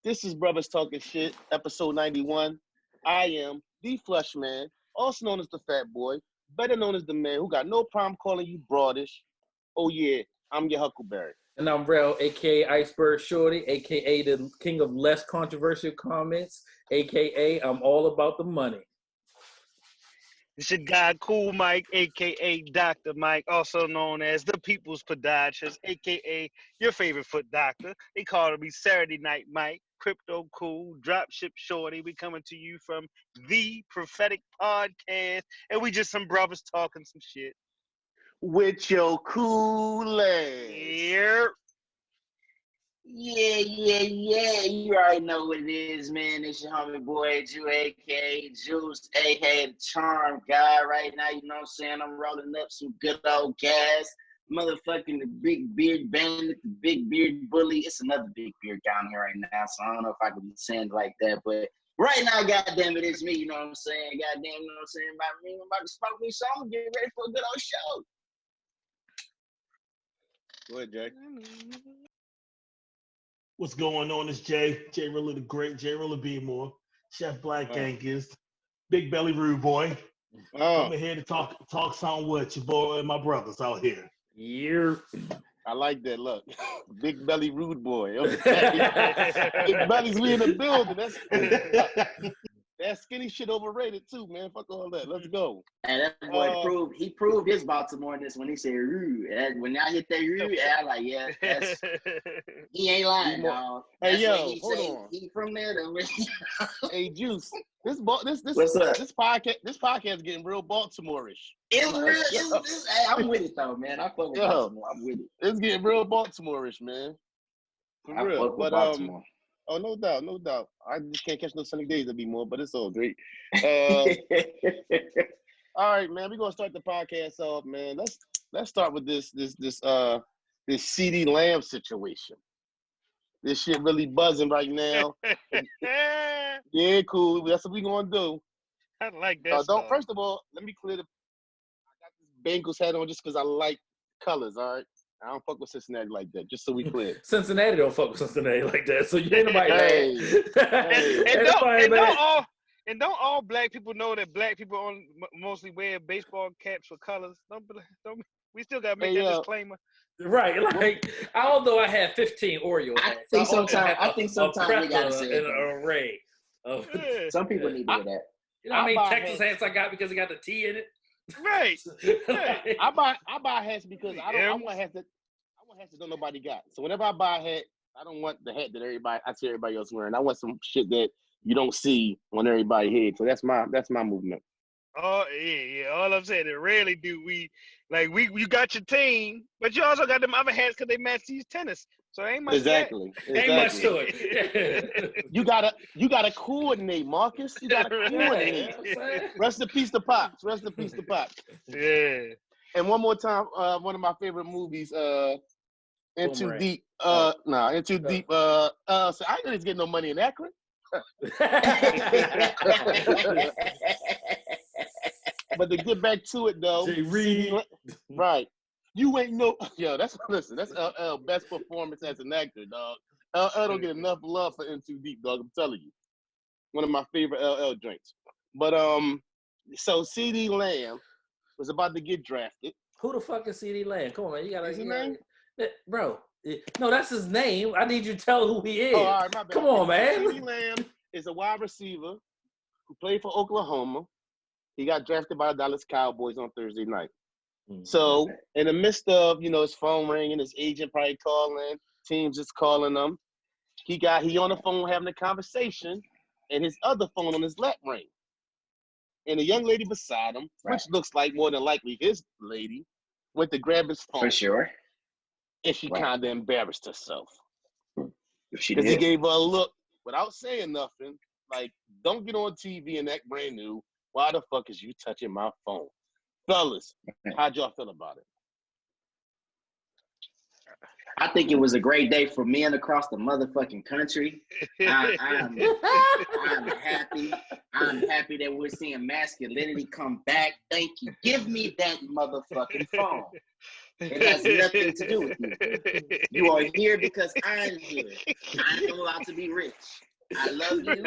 This is Brothers Talking Shit, episode 91. I am the Flush Man, also known as the Fat Boy, better known as the man who got no problem calling you broadish. Oh yeah, I'm your Huckleberry. And I'm Rel, a.k.a. Iceberg Shorty, a.k.a. the king of less controversial comments, a.k.a. I'm all about the money. It's your guy, Cool Mike, a.k.a. Dr. Mike, also known as the People's Podiatrist, a.k.a. your favorite foot doctor. They call me Saturday Night Mike, Crypto Cool, Dropship Shorty. We coming to you from the Prophetic Podcast, and we just some brothers talking some shit. With your cool ass. Here. Yeah. You already know what it is, man. It's your homie boy, Jew, a.k.a. Juice, a.k.a. the Charm Guy. Right now, you know what I'm saying? I'm rolling up some good old gas. Motherfucking the Big Beard Bandit, the Big Beard Bully. It's another big beard down here right now, so I don't know if I can be saying like that, but right now, goddamn it, it's me, you know what I'm saying? Goddamn, you know what I'm saying? I'm about to smoke me some, get ready for a good old show. Go ahead, Jay. What's going on? It's Jay Rilla the Great, Jay Rilla Beemore, Chef Black Angus, Big Belly Rude Boy. I'm here to talk some with your boy and my brothers out here. Yeah. I like that. Look, Big Belly Rude Boy. Okay. Big Belly's we in the building. That's cool. That skinny shit overrated too, man. Fuck all that. Let's go. And that boy proved his Baltimoreness when he said "roo." And when I hit that "roo," I like, yeah, that's he ain't lying, dog. Hey, yo, hold on. He from there, though. Hey, Juice. This podcast getting real Baltimore-ish. It's real. Hey, I'm with it though, man. I fuck with Baltimore. I'm with it. It's getting real Baltimore-ish, man. For real. Fuck with Baltimore. Oh, no doubt. I just can't catch no sunny days anymore, but it's all great. All right, man. We're gonna start the podcast off, man. Let's start with this CeeDee Lamb situation. This shit really buzzing right now. Yeah, cool. That's what we gonna do. I like that. First of all, let me clear I got this Bengals hat on just because I like colors. All right. I don't fuck with Cincinnati like that, just so we clear. Cincinnati don't fuck with Cincinnati like that, so you ain't nobody And don't all black people know that black people mostly wear baseball caps for colors? Don't we still gotta make that disclaimer? Right, like although I have 15 Oreo hats, I think sometimes we gotta say an array. Some people need to do that. You know how many Texas hats I got because it got the T in it? Right. I buy hats because I want hats that nobody got. So whenever I buy a hat, I don't want the hat that I see everybody else wearing. I want some shit that you don't see on everybody's head. So that's my movement. Oh yeah. All I'm saying is rarely do we you got your team, but you also got them other hats because they match these tennis. So ain't much exactly. Ain't much to it. You gotta coordinate, Marcus. You gotta coordinate. Rest in peace to Pops. Yeah. And one more time, one of my favorite movies, Into Deep. Into Deep. So I know he's getting no money in Akron. But to get back to it though, right? You ain't that's LL best performance as an actor, dog. LL don't get enough love for Into Deep, dog. I'm telling you, one of my favorite LL drinks. But so CeeDee Lamb was about to get drafted. Who the fuck is CeeDee Lamb? Come on, man, you gotta. His name? Bro. No, that's his name. I need you to tell who he is. Oh, all right, my bad. Come on, man. CeeDee Lamb is a wide receiver who played for Oklahoma. He got drafted by the Dallas Cowboys on Thursday night. Mm-hmm. So in the midst of, his phone ringing, his agent probably calling, teams just calling him. He on the phone having a conversation, and his other phone on his lap ring. And a young lady beside him, which looks like more than likely his lady, went to grab his phone. For sure. And she kind of embarrassed herself. Because he gave her a look without saying nothing, like, don't get on TV and act brand new. Why the fuck is you touching my phone? Fellas, how'd y'all feel about it? I think it was a great day for men across the motherfucking country. I'm happy. I'm happy that we're seeing masculinity come back. Thank you. Give me that motherfucking phone. It has nothing to do with you. You are here because I'm here. I'm about to be rich. I love you.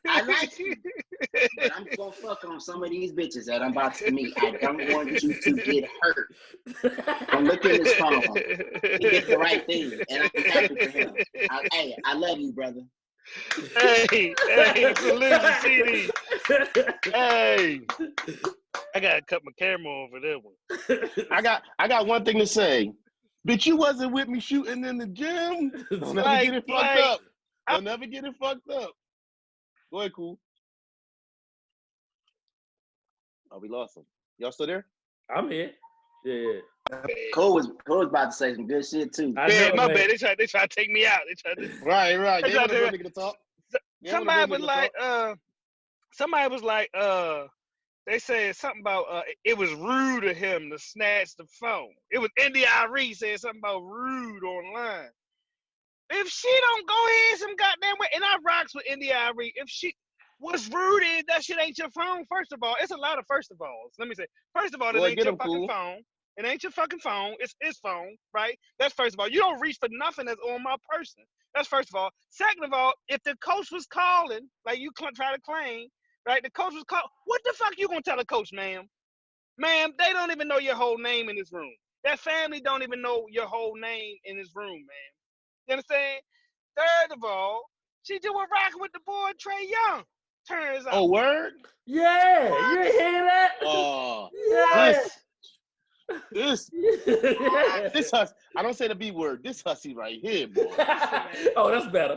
I like you. But I'm gonna fuck on some of these bitches that I'm about to meet. I don't want you to get hurt. Don't look in his phone. He did the right thing, and I'm happy for him. I love you, brother. Hey, salute the CD. Hey, I gotta cut my camera on for that one. I got one thing to say. Bitch, you wasn't with me shooting in the gym. Don't never get it fucked up. Don't never get it fucked up. Go ahead, cool. Oh, we lost him. Y'all still there? I'm here. Yeah. Cole was about to say some good shit too. Man, my bad. They try to take me out. Right. They want to nigga to talk. Somebody was like, they said something about it was rude of him to snatch the phone. It was India Arie said something about rude online. If she don't go ahead some goddamn way, and I rocks with India Arie, if she was rude, that shit ain't your phone. First of all, it's a lot of first of alls. Let me say, first of all, it ain't your fucking phone. It ain't your fucking phone. It's his phone, right? That's first of all. You don't reach for nothing that's on my person. That's first of all. Second of all, if the coach was calling, like you try to claim, right? The coach was calling. What the fuck you gonna tell the coach, ma'am? Ma'am, they don't even know your whole name in this room. That family don't even know your whole name in this room, man. You understand? Third of all, she just was rocking with the boy Trae Young. Turns out. Oh, word? Yeah, you hear that? Oh, yeah. This hussy. I don't say the B word. This hussy right here, boy. Oh, that's better.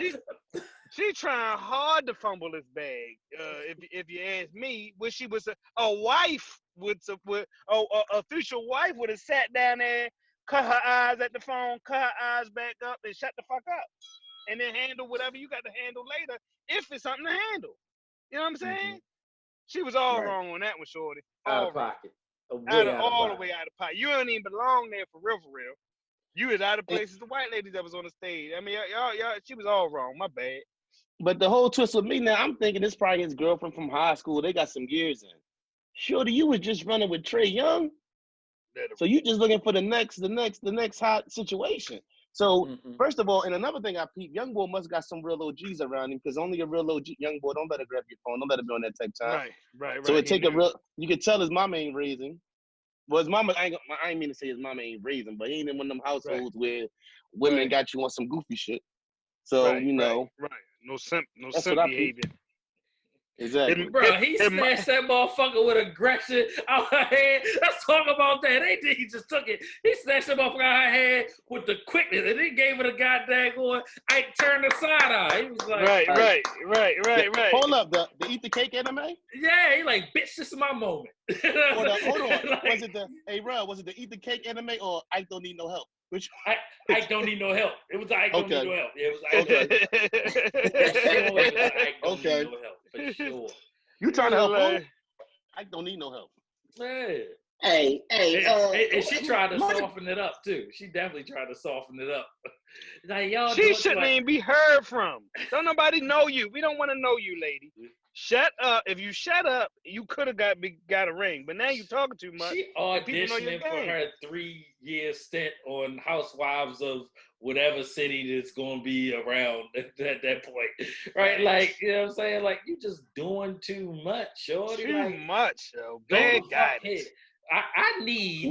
She trying hard to fumble this bag. If you ask me, wish she was a wife with a future wife would have sat down there, cut her eyes at the phone, cut her eyes back up, and shut the fuck up, and then handle whatever you got to handle later if it's something to handle. You know what I'm saying? Mm-hmm. She was all wrong on that one, shorty. Out of pocket. All the way out of pocket. You don't even belong there for real. You was out of place as the white lady that was on the stage. I mean, y'all, she was all wrong. My bad. But the whole twist with me now, I'm thinking this probably his girlfriend from high school. They got some years in. Shorty, you was just running with Trae Young. So you just looking for the next hot situation. So first of all, and another thing I peeped, young boy must got some real OGs around him because only a real OG young boy don't let her grab your phone, don't let her be on that type time. Right. So it take a real. You can tell his mama ain't raising. Well, his mama, I ain't mean to say his mama ain't raising, but he ain't in one of them households where women got you on some goofy shit. So you know, no simp behavior. Exactly. Bro, he snatched that motherfucker with aggression out her head. Let's talk about that. He just took it. He snatched that motherfucker out her head with the quickness, and he gave it a goddamn going. I turned the side eye. He was like, right. Hold up, the Eat the Cake anime? Yeah, he like, bitch, this is my moment. Hold on. Like, was it the Eat the Cake anime or I Don't Need No Help? Which I don't need no help. It was I don't need no help. It was I don't need no help. For sure. You trying to help who? I don't need no help. Man. Hey. And she tried to soften it up too. She definitely tried to soften it up. Like, y'all she shouldn't even be heard from. Don't nobody know you. We don't want to know you, lady. Shut up. If you shut up, you could have got a ring. But now you're talking too much. She auditioning for her 3-year stint on Housewives of whatever city that's going to be around at that point. Right? Like, you know what I'm saying? Like, you just doing too much, shorty. Too much, yo. Bad guidance. I need...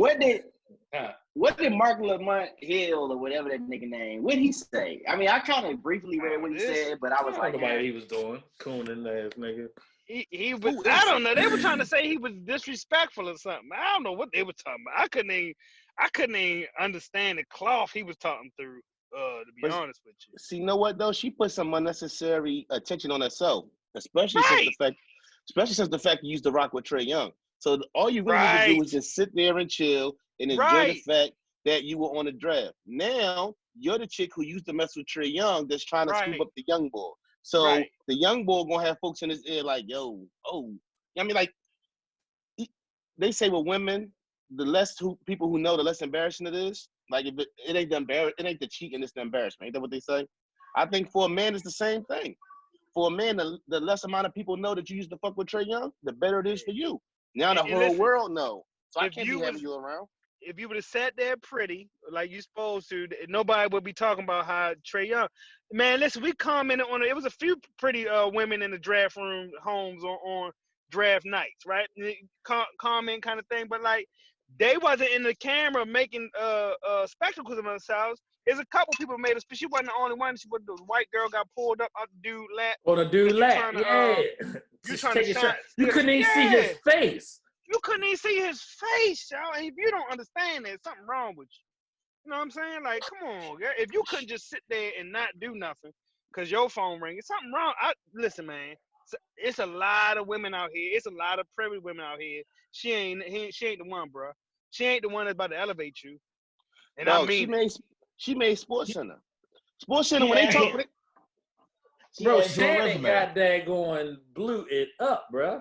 What did Mark Lamont Hill or whatever that nigga name? What did he say? I mean, I kind of briefly read what he said, but I was like, what he was doing, cooning ass nigga. He was. I don't know. They were trying to say he was disrespectful or something. I don't know what they were talking about. I couldn't even understand the cloth he was talking through. To be honest with you. See, you know what though? She put some unnecessary attention on herself, especially since the fact you used to rock with Trae Young. So all you really need to do is just sit there and chill and enjoy the fact that you were on the draft. Now, you're the chick who used to mess with Trae Young that's trying to scoop up the young boy. So the young boy gonna have folks in his ear like, I mean, like, they say with women, the less people who know, the less embarrassing it is. Like, if it ain't the cheating, it's the embarrassment. Ain't that what they say? I think for a man, it's the same thing. For a man, the less amount of people know that you used to fuck with Trae Young, the better it is for you. Now the whole world know. So I can't be having you around. if you would have sat there pretty like you supposed to, nobody would be talking about how Trae Young. Man, listen, we commented on it. It was a few pretty women in the draft room homes on draft nights, right? Comment kind of thing, but like they wasn't in the camera making spectacles of themselves. There's a couple people made us, but she wasn't the only one. She was the white girl got pulled up out the dude lap. Oh, the dude lap, yeah. You trying to shine? You couldn't even see his face. You couldn't even see his face, y'all. If you don't understand, there's something wrong with you. You know what I'm saying? Like, come on, girl. If you couldn't just sit there and not do nothing because your phone ringing, something wrong. Listen, man. It's a lot of women out here. It's a lot of pretty women out here. She ain't the one, bro. She ain't the one that's about to elevate you. And no, I mean, she made Sports Center. Sports Center when they talk. Bro, Shannon got that going, blew it up, bro.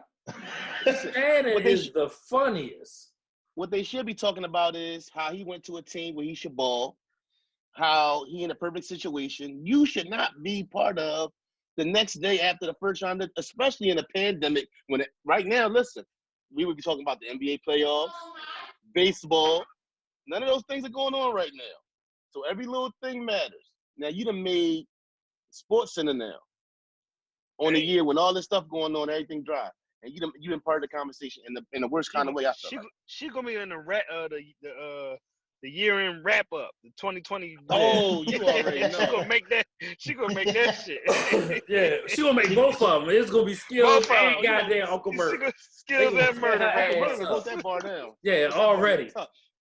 Shannon is the funniest. What they should be talking about is how he went to a team where he should ball, how he in a perfect situation. You should not be part of the next day after the first round, especially in a pandemic. Right now, listen, we would be talking about the NBA playoffs, baseball. None of those things are going on right now. So every little thing matters. Now, you done made Sports Center now on a year when all this stuff going on, everything dry. And you been part of the conversation in the worst kind of way. I feel she gonna be in the year-end wrap-up, the 2020. Oh, you already know. She gonna make that shit. Yeah, she gonna make both of them. It's gonna be Skills and goddamn Uncle Murder. Skills and Murder. Put that bar down. Yeah, already.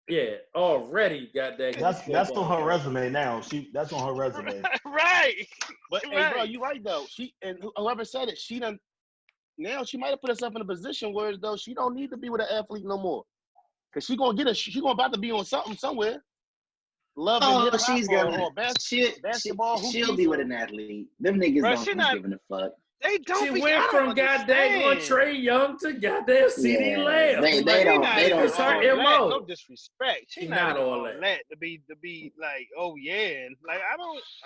Yeah, already got that. That's on her resume now. That's on her resume. Right. But hey, bro, you right though. Whoever said it, she done. Now she might have put herself in a position where though she don't need to be with an athlete no more, cause she gonna about to be on something somewhere. She's gonna basketball. She'll be with an athlete. Them niggas don't give a fuck. They don't. She went from goddamn Trae Young to goddamn CD Lamb. They don't. It's her MO. No disrespect. She's not all that to be like, oh yeah, and like I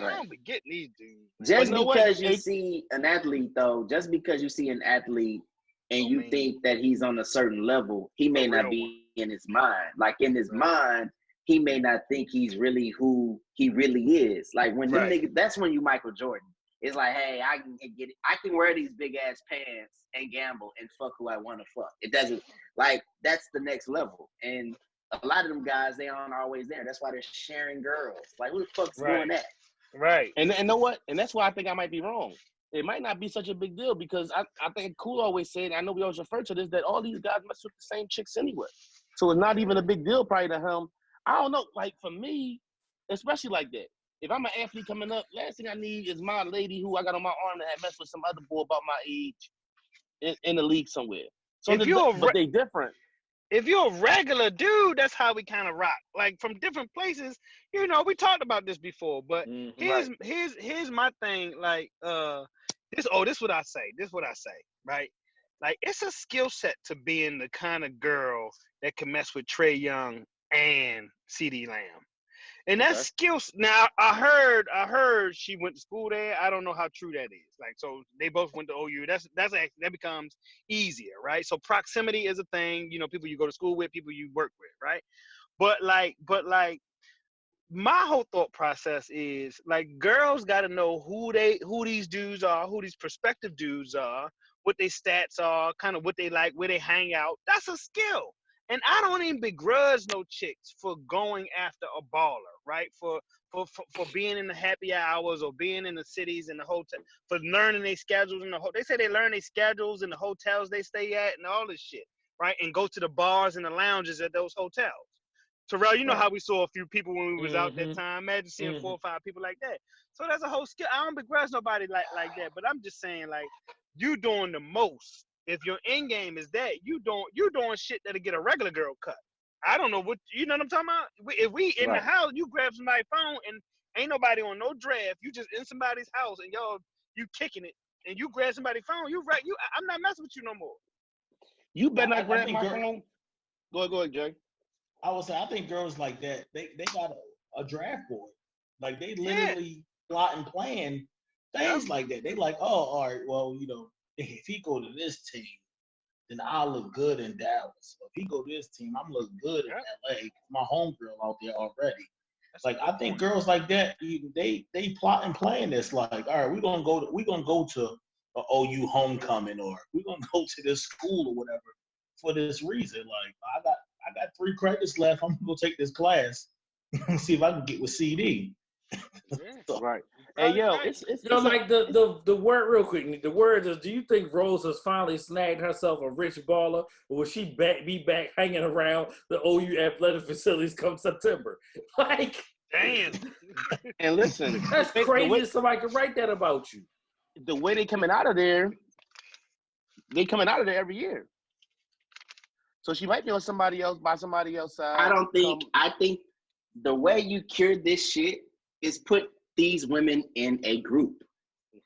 don't be getting these dudes. Just because you see an athlete though, just because you see an athlete and you think that he's on a certain level, he may not be in his mind. Like in his mind, he may not think he's really who he really is. Like when them niggas, that's when you Michael Jordan. It's like, hey, I can wear these big ass pants and gamble and fuck who I want to fuck. It doesn't that's the next level. And a lot of them guys, they aren't always there. That's why they're sharing girls. Like, who the fuck's doing that? Right. And you know what? And that's why I think I might be wrong. It might not be such a big deal because I think Cool always said, I know we always refer to this, that all these guys mess with the same chicks anyway. So it's not even a big deal probably to him. I don't know. Like for me, especially like that. If I'm an athlete coming up, last thing I need is my lady who I got on my arm that had messed with some other boy about my age in the league somewhere. So but they different. If you're a regular dude, that's how we kind of rock. Like from different places, you know, we talked about this before. But here's my thing. Like this is what I say. This is what I say. Right? Like it's a skill set to being the kind of girl that can mess with Trae Young and CD Lamb. And that skills. Now I heard she went to school there. I don't know how true that is. Like, so they both went to OU. That becomes easier, right? So proximity is a thing. You know, people you go to school with, people you work with, right? But like, my whole thought process is like, girls got to know who these dudes are, who these prospective dudes are, what their stats are, kind of what they like, where they hang out. That's a skill. And I don't even begrudge no chicks for going after a baller, right? For being in the happy hours or being in the cities and the hotel, for learning their schedules in the hotel. They say they learn their schedules in the hotels they stay at and all this shit, right? And go to the bars and the lounges at those hotels. Terrell, you know how we saw a few people when we was out that time. Imagine seeing 4 or 5 people like that. So that's a whole skill. I don't begrudge nobody like that, but I'm just saying, like, you doing the most. If your end game is that, you doing shit that'll get a regular girl cut. I don't know what, you know what I'm talking about? If we in the house, you grab somebody's phone and ain't nobody on no draft. You just in somebody's house and you kicking it and you grab somebody's phone. I'm not messing with you no more. You better not grab my phone. Go ahead, Jay. I would say I think girls like that, they got a draft board. Like they literally plot and plan things like that. They like, oh, all right, well, you know, if he go to this team, then I'll look good in Dallas. So if he go to this team, I'm looking good in LA. My homegirl out there already. It's like I think girls like that, they plot and plan this. Like, all right, we're gonna go to an OU homecoming, or we're gonna go to this school or whatever for this reason. Like, I got 3 credits left. I'm gonna go take this class and see if I can get with CD. So, right. Hey, yo, it's like the word real quick. The word is: do you think Rose has finally snagged herself a rich baller, or will she be back hanging around the OU athletic facilities come September? Like, damn. And listen, that's crazy. Somebody could write that about you. The way they coming out of there every year. So she might be on somebody else by somebody else's side. I think the way you cure this shit is put these women in a group.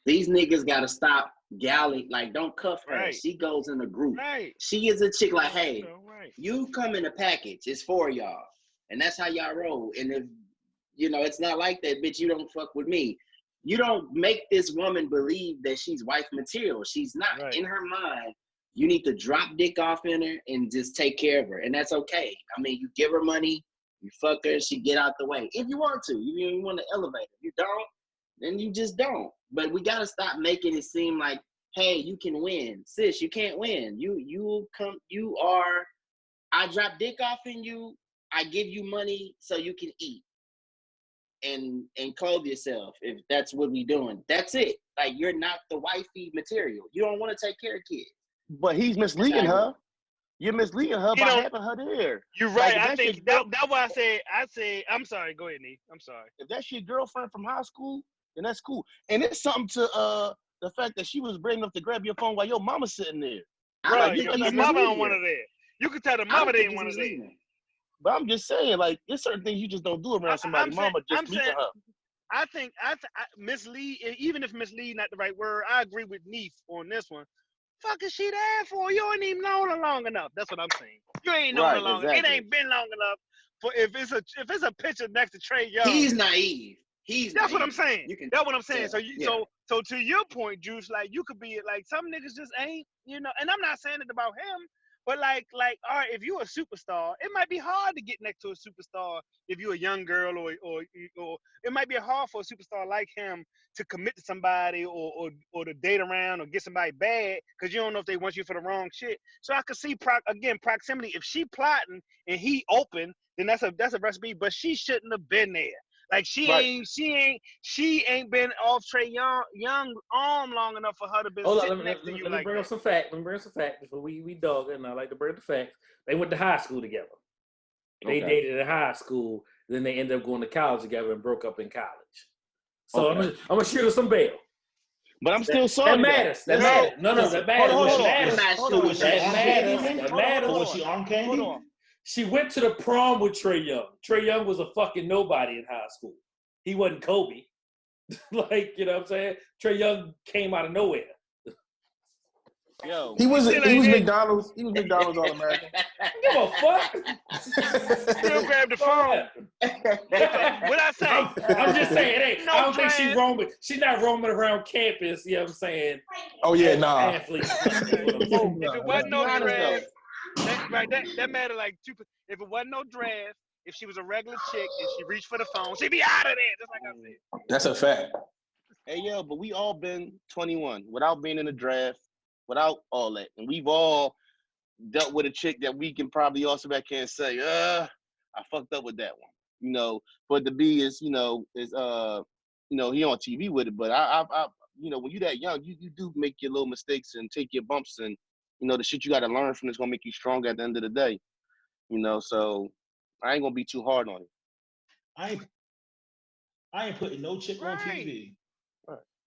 These niggas gotta stop galling. Like, don't cuff her. Right. She goes in a group. Right. She is a chick like, hey, Right. you come in a package. It's for y'all. And that's how y'all roll. And if, it's not like that, bitch, you don't fuck with me. You don't make this woman believe that she's wife material. She's not. Right. In her mind, you need to drop dick off in her and just take care of her. And that's okay. I mean, you give her money, you fuck her, she get out the way. If you want to, you want to elevate her. If you don't, then you just don't. But we got to stop making it seem like, hey, you can win. Sis, you can't win. I drop dick off in you, I give you money so you can eat and clothe yourself, if that's what we doing. That's it. Like, you're not the wifey material. You don't want to take care of kids. But he's misleading her. You're misleading her by having her there. You're right. Like, I think that's why I say, I'm sorry. Go ahead, Nee. I'm sorry. If that's your girlfriend from high school, then that's cool. And it's something to the fact that she was brave enough to grab your phone while your mama's sitting there. Right. The mama don't want her there. You can tell the mama didn't want her there. But I'm just saying, like, there's certain things you just don't do around somebody. Mama just meeting her. I think mislead, even if mislead not the right word, I agree with Neef on this one. Fuck is she there for? You ain't even known her long enough. That's what I'm saying. You ain't known her long enough. It ain't been long enough for if it's a picture next to Trae Young. He's naive. That's what I'm saying. That's what I'm saying. Yeah. So to your point, Juice, like, you could be like, some niggas just ain't, and I'm not saying it about him, but like, all right, if you're a superstar, it might be hard to get next to a superstar if you're a young girl, or it might be hard for a superstar like him to commit to somebody or to date around or get somebody bad, because you don't know if they want you for the wrong shit. So I could see proximity. If she plotting and he open, then that's a recipe. But she shouldn't have been there. Like, she ain't been off Trae Young arm long enough for her to be sitting next to you. Let me bring up some facts. Before we dog it, and I like to bring the facts. They went to high school together. They dated in high school. Then they ended up going to college together and broke up in college. So I'm gonna shoot her some bail. But I'm still sorry. That matters. That matters. No, that matters. That matters. Hold Was she arm candy? Hold on. She went to the prom with Trae Young. Trae Young was a fucking nobody in high school. He wasn't Kobe. Like, you know what I'm saying? Trae Young came out of nowhere. Yo, he was McDonald's. He was McDonald's All-American. Give a fuck. Still grab the phone. What I say? I'm just saying, hey, No I don't think trans. she's not roaming around campus, you know what I'm saying? Oh yeah, nah. Athlete. If it wasn't no draft, that matter like 2%. If it wasn't no draft, if she was a regular chick and she reached for the phone, she'd be out of there. Just like I said. That's a fact. Hey, yo, but we all been 21 without being in the draft, without all that. And we've all dealt with a chick that we can probably also back here and say, I fucked up with that one. But the B is, he on TV with it. But I when you're that young, you do make your little mistakes and take your bumps, and, the shit you got to learn from is going to make you stronger at the end of the day. So I ain't going to be too hard on you. I ain't putting no chick on TV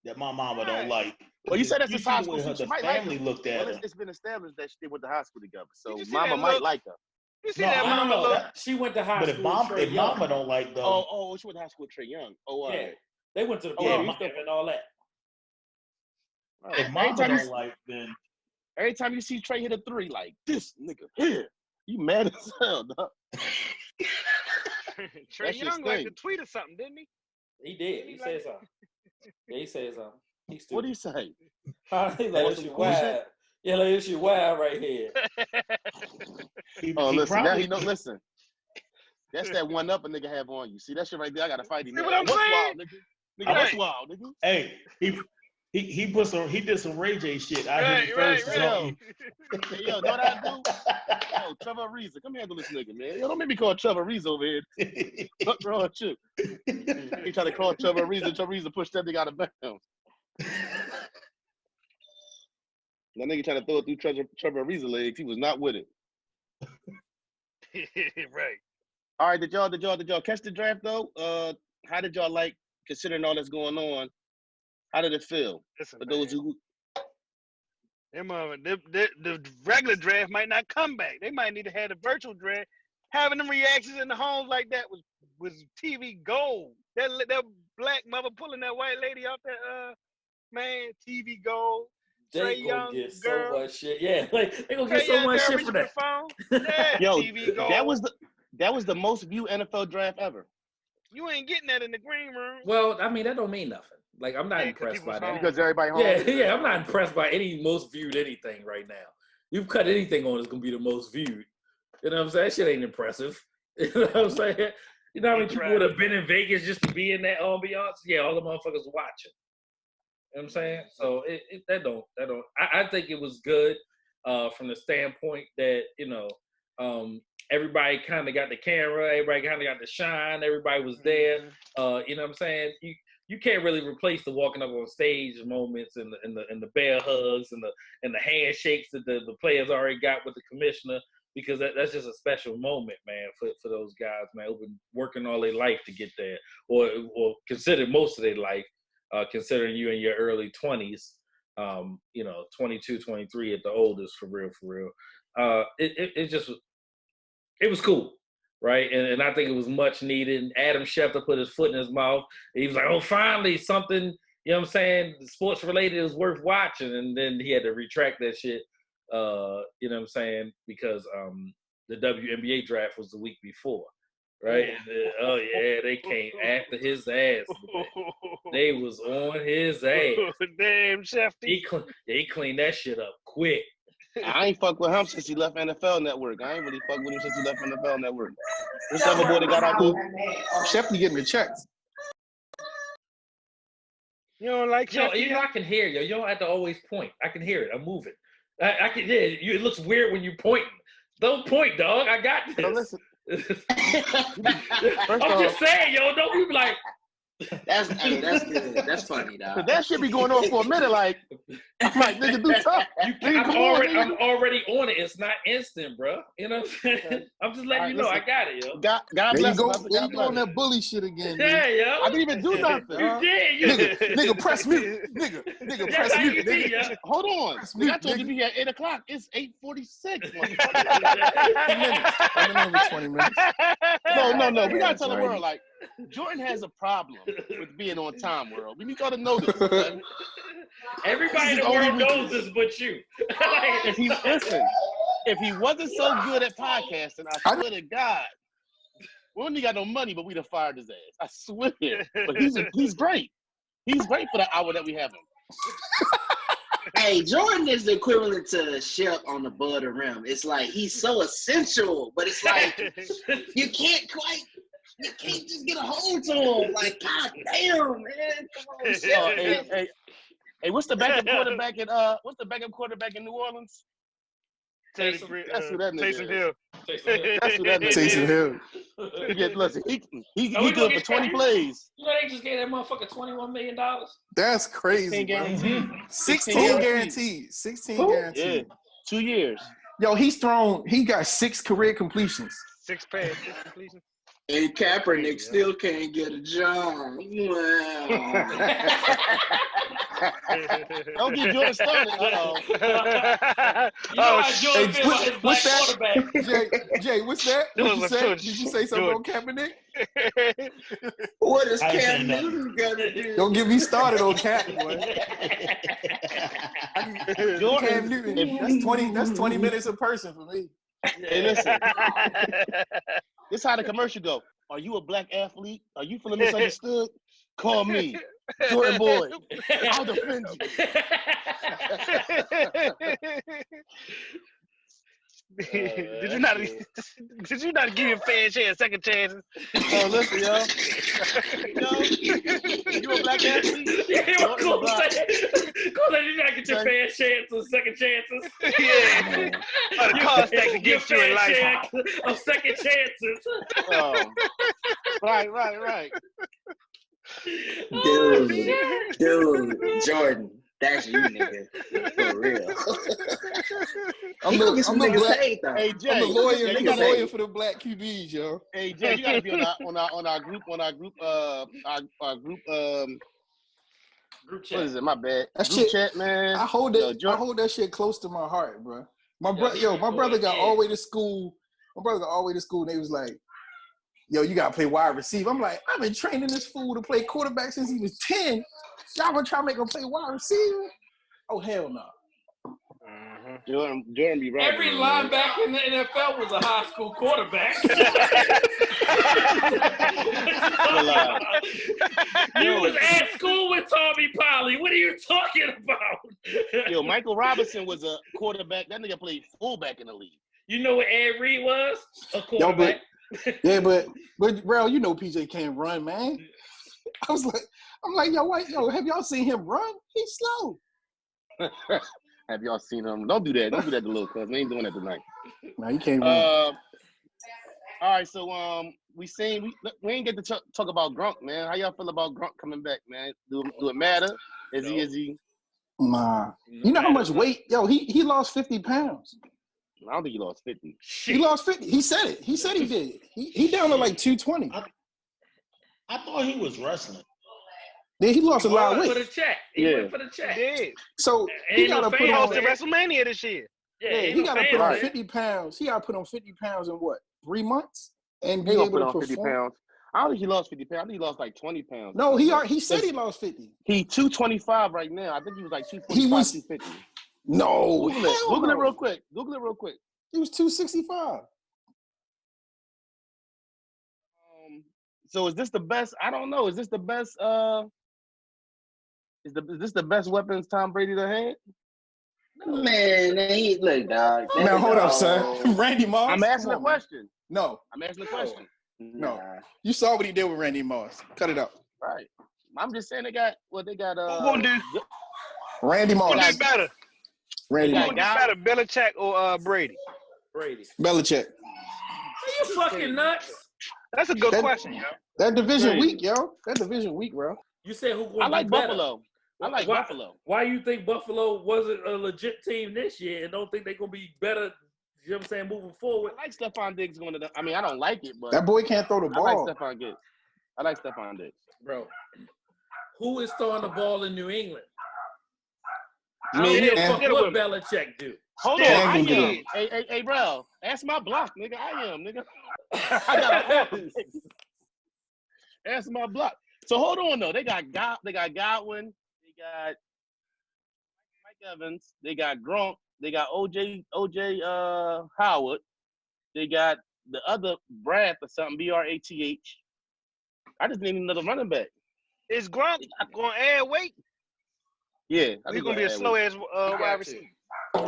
that my mama don't like. Well, you said that's a high school. The family looked at her. It's been established that they went to high school together, so mama might like her. You see that mama look? She went to high but school. If mama don't like though. Oh, she went to high school with Trae Young. Yeah, they went to the prom and all that. If mama don't like, then every time you see Trae hit a 3, like, this nigga here, you mad as hell, dog. Trae Young like to tweet or something, didn't he? He did. He said something. Yeah, he said something. What did he say? He like, Yeah, like this shit wild right here. Listen, now he know. Listen, that's that one up a nigga have on you. See that shit right there? I gotta fight him. See what I'm what's saying? wild, nigga? Nigga, what's wild, nigga? Hey, he did some Ray J shit. Right. Hey, yo, know what I do? Yo, Trevor Ariza, come handle this nigga, man. Yo, don't make me call Trevor Ariza over here. What's wrong with you? He tried to call Trevor Ariza. Trevor Ariza pushed that nigga out of bounds. That nigga tried to throw it through Trevor Ariza legs. He was not with it. Right. All right, did y'all catch the draft though? How did y'all like, considering all that's going on? How did it feel Listen, for those who? The regular draft might not come back. They might need to have a virtual draft. Having them reactions in the homes like that was TV gold. That black mother pulling that white lady off that man, TV gold. They Trae gonna Young get girl. so much shit. Yeah, like they gonna Trae get so Young much girl shit for reaching that. the phone. Yeah, Yo, TV gold. that was the most viewed NFL draft ever. You ain't getting that in the green room. Well, I mean that don't mean nothing. Like I'm not Yeah, 'cause impressed by people's that. home. Because everybody home. Yeah, I'm not impressed by any most viewed anything right now. You've cut anything on, it's gonna be the most viewed. You know what I'm saying? That shit ain't impressive. You know what I'm saying? You know how many people would have been in Vegas just to be in that ambiance? Yeah, all the motherfuckers watching. You know what I'm saying? So that don't. I think it was good from the standpoint that, you know, everybody kind of got the camera, everybody kind of got the shine, everybody was there. You know what I'm saying? You can't really replace the walking up on stage moments and the bear hugs and the handshakes that the players already got with the commissioner, because that's just a special moment, man, for those guys, man, who've been working all their life to get there, or considered most of their life, considering you in your early 20s, you know, 22, 23 at the oldest, for real. It was cool. Right, and I think it was much needed. And Adam Schefter put his foot in his mouth. He was like, "Oh, finally something, you know what I'm saying, sports related is worth watching." And then he had to retract that shit. You know what I'm saying, because the WNBA draft was the week before, right? And, they came after his ass. They was on his ass. Damn, Shefty. He cleaned that shit up quick. I ain't fuck with him since he left NFL Network. I ain't really fuck with him since he left NFL Network. This other boy that got out there, Shefty getting the checks. You don't like Shefty? You know, I can hear you. You don't have to always point. I can hear it. I'm moving. I can. Yeah, it looks weird when you pointing. Don't point, dog. I got this. No, listen. I'm just saying, yo. Don't be like. That's good. That's funny, dog. That shit be going on for a minute. Like, I'm like, nigga, do something. I'm already on it. It's not instant, bro. You know what I'm saying? I'm just letting you know. Listen. I got it, yo. God There bless you go. him. There you go on that bully shit again. Yeah, Dude. yo. I didn't even do nothing. You did. Nigga, press mute. Nigga, That's press how mute. you be, yo. Hold on. mute, I told you nigga. to be here at 8 o'clock. It's 8:46. 20 minutes. I've been over 20 minutes. No. We gotta tell the Right. world, like, Jordan has a problem with being on time, world. We need y'all to know this. Okay? Everybody in the This is world only knows this but you. If he wasn't so good at podcasting, I swear to God, we only got no money, but we'd have fired his ass. I swear. But he's great. He's great for the hour that we have him. Hey, Jordan is the equivalent to Shep on the Bud the Rim. It's like he's so essential, but it's like you can't just get a hold to him. Like, God damn, man. Come on, Shep. Hey, what's the backup quarterback in New Orleans? That's who that nigga Taysom is. Hill. That's who that nigga is. Taysom Hill. Listen, he we good gonna for 20 get plays. You know they just gave that motherfucker $21 million. That's crazy, bro. Guaranteed. 16 guaranteed. 16 guaranteed. Yeah, 2 years. Yo, he got 6 career completions. 6 pass, 6 completions. And Kaepernick still can't get a job. Wow. Don't get Jordan started. You know how Jordan feels about his black what's that? quarterback. Jay, what's that? What you say? Did you say something on Kaepernick? What does I Cam ain't saying Newton got to do? Don't get me started on Cap, boy. Cam Newton, that's 20 minutes a person for me. Hey, listen. This how the commercial go. Are you a black athlete? Are you feeling misunderstood? Call me Jordan Boy. I'll defend you. Did you not give your fan chance, second chances? Oh, listen, yo. You a black athlete? Yeah, Jordan cool. Block. Cool, you gotta get your fair chances, second chances. Yeah. The cost that can get you in life. Of second chances. Oh. Right. Dude, Jordan, that's you, nigga. For real. I'm He gonna get some the niggas black. paid though. Hey, Jay. I'm a lawyer. Jay, I'm a lawyer for the black QBs, yo. Hey, Jay, you gotta be on our group Group chat. what is it? My bad. That Group shit- chat, man. I hold Yo, that. I hold that shit close to my heart, bro. My brother got yeah. all the way to school. My brother got all the way to school, and they was like, "Yo, you gotta play wide receiver." I'm like, I've been training this fool to play quarterback since he was 10. Y'all gonna try to make him play wide receiver? Oh hell no. Jordan be right. Every linebacker in the NFL was a high school quarterback. You was at school with Tommy Polly. What are you talking about? Yo, Michael Robinson was a quarterback. That nigga played fullback in the league. You know what Ed Reed was? A Yo, quarterback. but bro, you know PJ can't run, man. I'm like, yo, have y'all seen him run? He's slow. Have y'all seen him? Don't do that. Don't do that to Lil Cuz. We ain't doing that tonight. No, he can't run. All right, so we ain't get to talk about Gronk, man. How y'all feel about Gronk coming back, man? Do it matter? Is he? Nah. You know how much weight? Yo, he lost 50 pounds. I don't think he lost 50. He lost 50. He said it. He said he did. He down to like 220. I thought he was wrestling. Then he lost a lot of For the weight. check. He went for the check. He did. So Ain't he gotta no put fans on. Hosted WrestleMania this year. Yeah, He gotta put on fans, 50 pounds. He gotta put on 50 pounds in what? 3 months? And be He gonna able put to on perform. 50 pounds. I don't think he lost 50 pounds. I think he lost like 20 pounds. No, he said he lost 50. He 225 right now. I think he was like 245, He was 250. no. Google it. hell Google no. it real quick. Google it real quick. He was 265. So is this the best? I don't know. Is this the best? Is this the best weapons Tom Brady done had? Man, look, dog. Now hold up, son. Randy Moss. I'm asking Come a on, man. question. No, I'm asking a question. no. Nah. You saw what he did with Randy Moss. Cut it out. Right. I'm just saying they got. Who gonna do? Randy Who Moss. did better? Randy They Who Moss. got did better, Belichick or Brady? Brady. Belichick. Are you fucking nuts? That's a good question, yo. That division Crazy. weak, yo. That division weak, bro. You said who gonna I like be better? Buffalo. I like why, Buffalo. Why you think Buffalo wasn't a legit team this year and don't think they're gonna be better? You know what I'm saying? Moving forward. I like Stephon Diggs going to the. I mean, I don't like it, but That boy can't throw the I like ball. Stephon Diggs. I like Stephon Diggs. Bro, who is throwing the ball in New England? I Me don't give a and- fuck what Belichick do. Hold on, Damn, I you get am. him. Hey, bro. Ask my block, nigga. I am, nigga. I got an arm. Ask my block. So hold on though. They got Godwin. They got Mike Evans. They got Gronk. They got OJ Howard. They got the other Brath or something. BRATH. I just need another running back. Is Gronk gonna add weight? Yeah, I He's think gonna be a he'll add slow weight. ass wide receiver.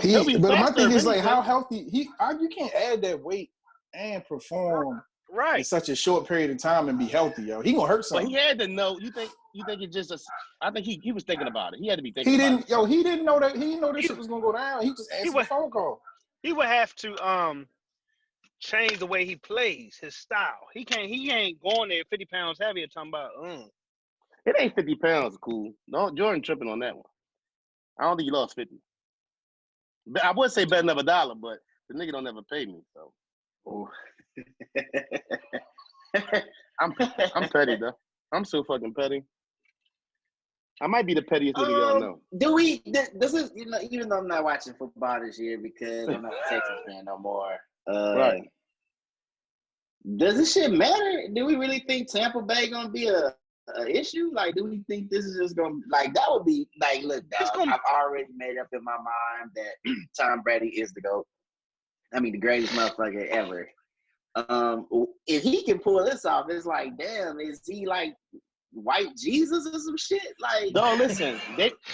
He'll be But my faster thing is like eventually. how healthy you can't add that weight and perform in Right. such a short period of time and be healthy, yo. He gonna hurt But something. he had to know. You think it's just a? I think he was thinking about it. He had to be thinking. He about didn't, it. yo. He didn't know that. He didn't know this shit was gonna go down. He just answered the was- phone call. He would have to change the way he plays, his style. He ain't going there 50 pounds heavier talking about It ain't 50 pounds, cool. No, Jordan tripping on that one. I don't think he lost 50. But I would say bet another $1, but the nigga don't ever pay me, so. Ooh. I'm petty though. I'm so fucking petty. I might be the pettiest nigga y'all know. Do we? This is even though I'm not watching football this year because I'm not a Texas fan no more. Right. Does this shit matter? Do we really think Tampa Bay gonna be a issue? Like, do we think this is just gonna that would be like? Look, dog, I've already made up in my mind that Tom Brady is the GOAT. I mean, the greatest motherfucker ever. If he can pull this off, it's like, damn, is he like white Jesus or some shit. Like, no, listen,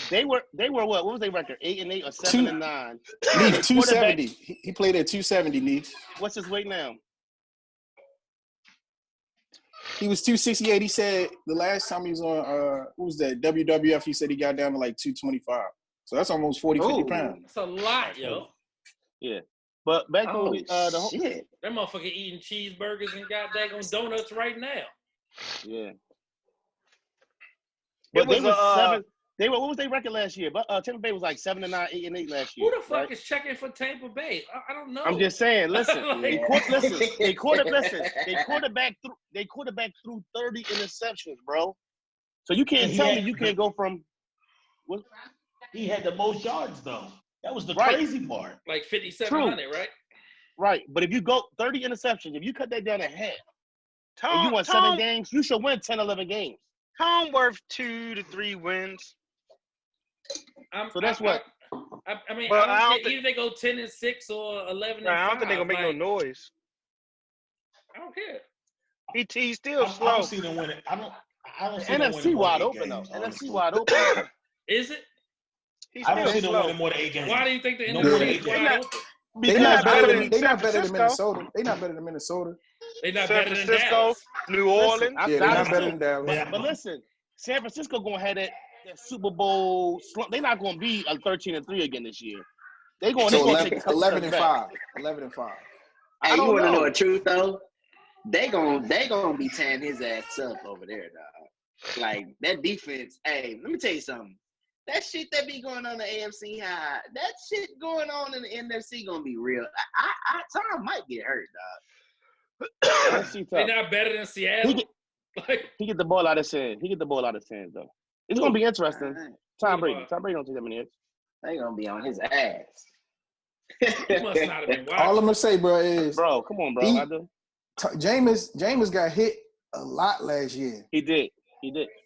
they were what? What was their record? 8-8 or 7-9? Leaf 270. He played at 270. Leaf. What's his weight now? He was 268. He said the last time he was on what was that, WWF, he said he got down to like 225. So that's almost 50 pounds. That's a lot, yo. Yeah. But back when we shit. That motherfucker eating cheeseburgers and goddamn donuts right now. Yeah. But they was seven. They were, what was their record last year? But Tampa Bay was like 7-9, 8-8 last year. Who the fuck right? is checking for Tampa Bay? I don't know. I'm just saying. Listen, Like- they quarterback threw 30 interceptions, bro. So you can't tell me you can't go from. What? He had the most yards though. That was the Right. crazy part. Like 5,700, right? Right, but if you go 30 interceptions, if you cut that down to half, and you won 7 games, you should win 10, 11 games. Tom worth 2 to 3 wins. So that's what. I mean, Well, I don't I don't care. Either they go 10-6 or 11-5. I don't think they're gonna make no noise. I don't care. He's still I slow. don't see them winning. I don't see them NFC winning more wide than 8 open though. games, NFC honestly. wide open. Is it? He's I don't see still them slow. winning more than 8 games. Why do you think the No NFC more than is 8 wide games. open? They're not better than San Francisco. Minnesota. They're not better than Minnesota. They're not San better than Francisco, Dallas. New Orleans. I- Yeah, they're not better than Dallas. Yeah. But listen, San Francisco gonna have that Super Bowl slump. They're not gonna be a 13-3 again this year. They're gonna So take a couple 11 steps and back. 5. 11 and 5. Hey, I you don't want to know know. the truth though? They gonna be tearing his ass up over there, dog. Like that defense. Hey, let me tell you something. That shit that be going on in the AFC high, that shit going on in the NFC gonna be real. Tom might get hurt, dog. NFC They're tough. not better than Seattle. He get the ball out of his hands. He get the ball out of his hands though. It's gonna be interesting. Tom Brady. Tom Brady don't take that many hits. They gonna be on his ass. He must not have been watching. All I'm gonna say, bro, is Bro, come on, bro. He- I do. Jameis got hit a lot last year. He did.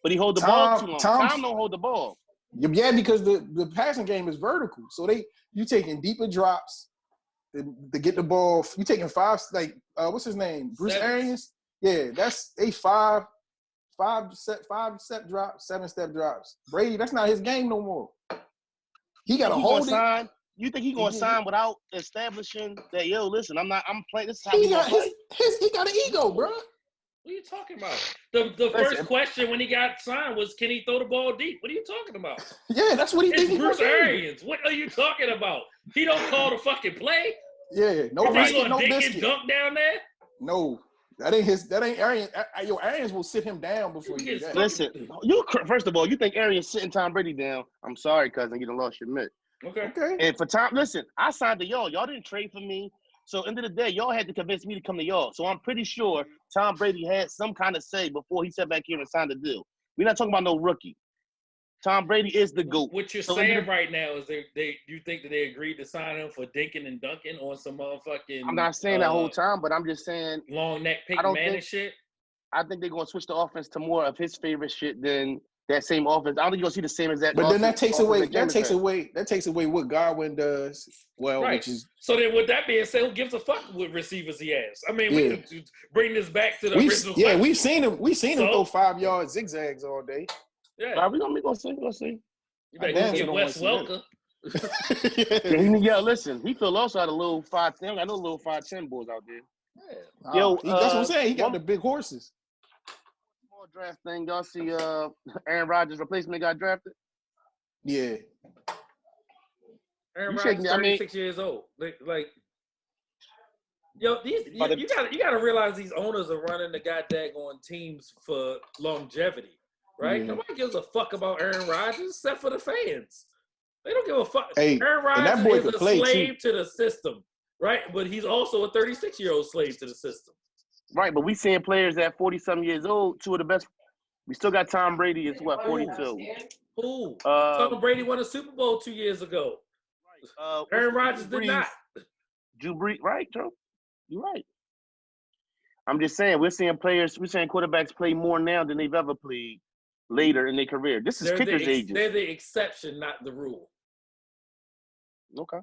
But he hold the ball too long. Tom don't hold the ball. Yeah, because the passing game is vertical. So you taking deeper drops to get the ball. You taking 5, like what's his name? Bruce 7. Arians? Yeah, that's a 5-step drops, 7-step drops. Brady, that's not his game no more. He gotta hold it. Sign? You think he gonna sign without establishing that? Yo, listen, I'm playing. This is how He we gonna got play. he got an ego, bro. What are you talking about? The first question when he got signed was, can he throw the ball deep? What are you talking about? Yeah, that's what he It's thinks. Bruce Arians. What are you talking about? He don't call the fucking play. Yeah, no Is he biscuit, gonna no dink and biscuit. dunk down there? No, that ain't Arians. Yo, Arians will sit him down before you do that. Listen, first of all, you think Arians sitting Tom Brady down? I'm sorry, cousin, you done lost your mitt. Okay. And for Tom, listen, I signed to y'all. Y'all didn't trade for me. So end of the day, y'all had to convince me to come to y'all. So I'm pretty sure Tom Brady had some kind of say before he sat back here and signed the deal. We're not talking about no rookie. Tom Brady is the GOAT. What you're So saying right now is you think that they agreed to sign him for dinking and dunking on some motherfucking. I'm not saying that whole time, but I'm just saying long neck Peyton Manning shit. I think they're gonna switch the offense to more of his favorite shit than that same offense. I don't think you're gonna see the same exact. But then that takes away what Godwin does well, Right. which is So then, with that being said, who gives a fuck what receivers he has? I mean, we can bring this back to the original. Yeah, question. we've seen him. We've seen him So? throw 5-yard zigzags all day. Yeah, we're gonna see. We'll see. you better Damn, get you don't Wes wanna Welker. Yeah, listen, he Phil also had a little 5'10". I know little 5'10" boys out there. Yeah. Yo, that's what I'm saying. He got one- the big horses. Small draft thing. Y'all see Aaron Rodgers' replacement got drafted? Yeah. Aaron You Rodgers, shaking- I mean- 36 years old. Like, yo, you gotta realize these owners are running the goddamn teams for longevity, right? Yeah. Nobody gives a fuck about Aaron Rodgers except for the fans. They don't give a fuck. Hey, Aaron and that Rodgers boy is could a play, slave to the system, right? But he's also a 36-year-old slave to the system. Right, but we seeing players at 40-some years old, two of the best. We still got Tom Brady is 42. Who? Tom Brady won a Super Bowl 2 years ago. Aaron Rodgers did not. Drew Brees, right, Joe? You're right. I'm just saying, we're seeing quarterbacks play more now than they've ever played later in their career. This is kickers' ages. They're the exception, not the rule. Okay.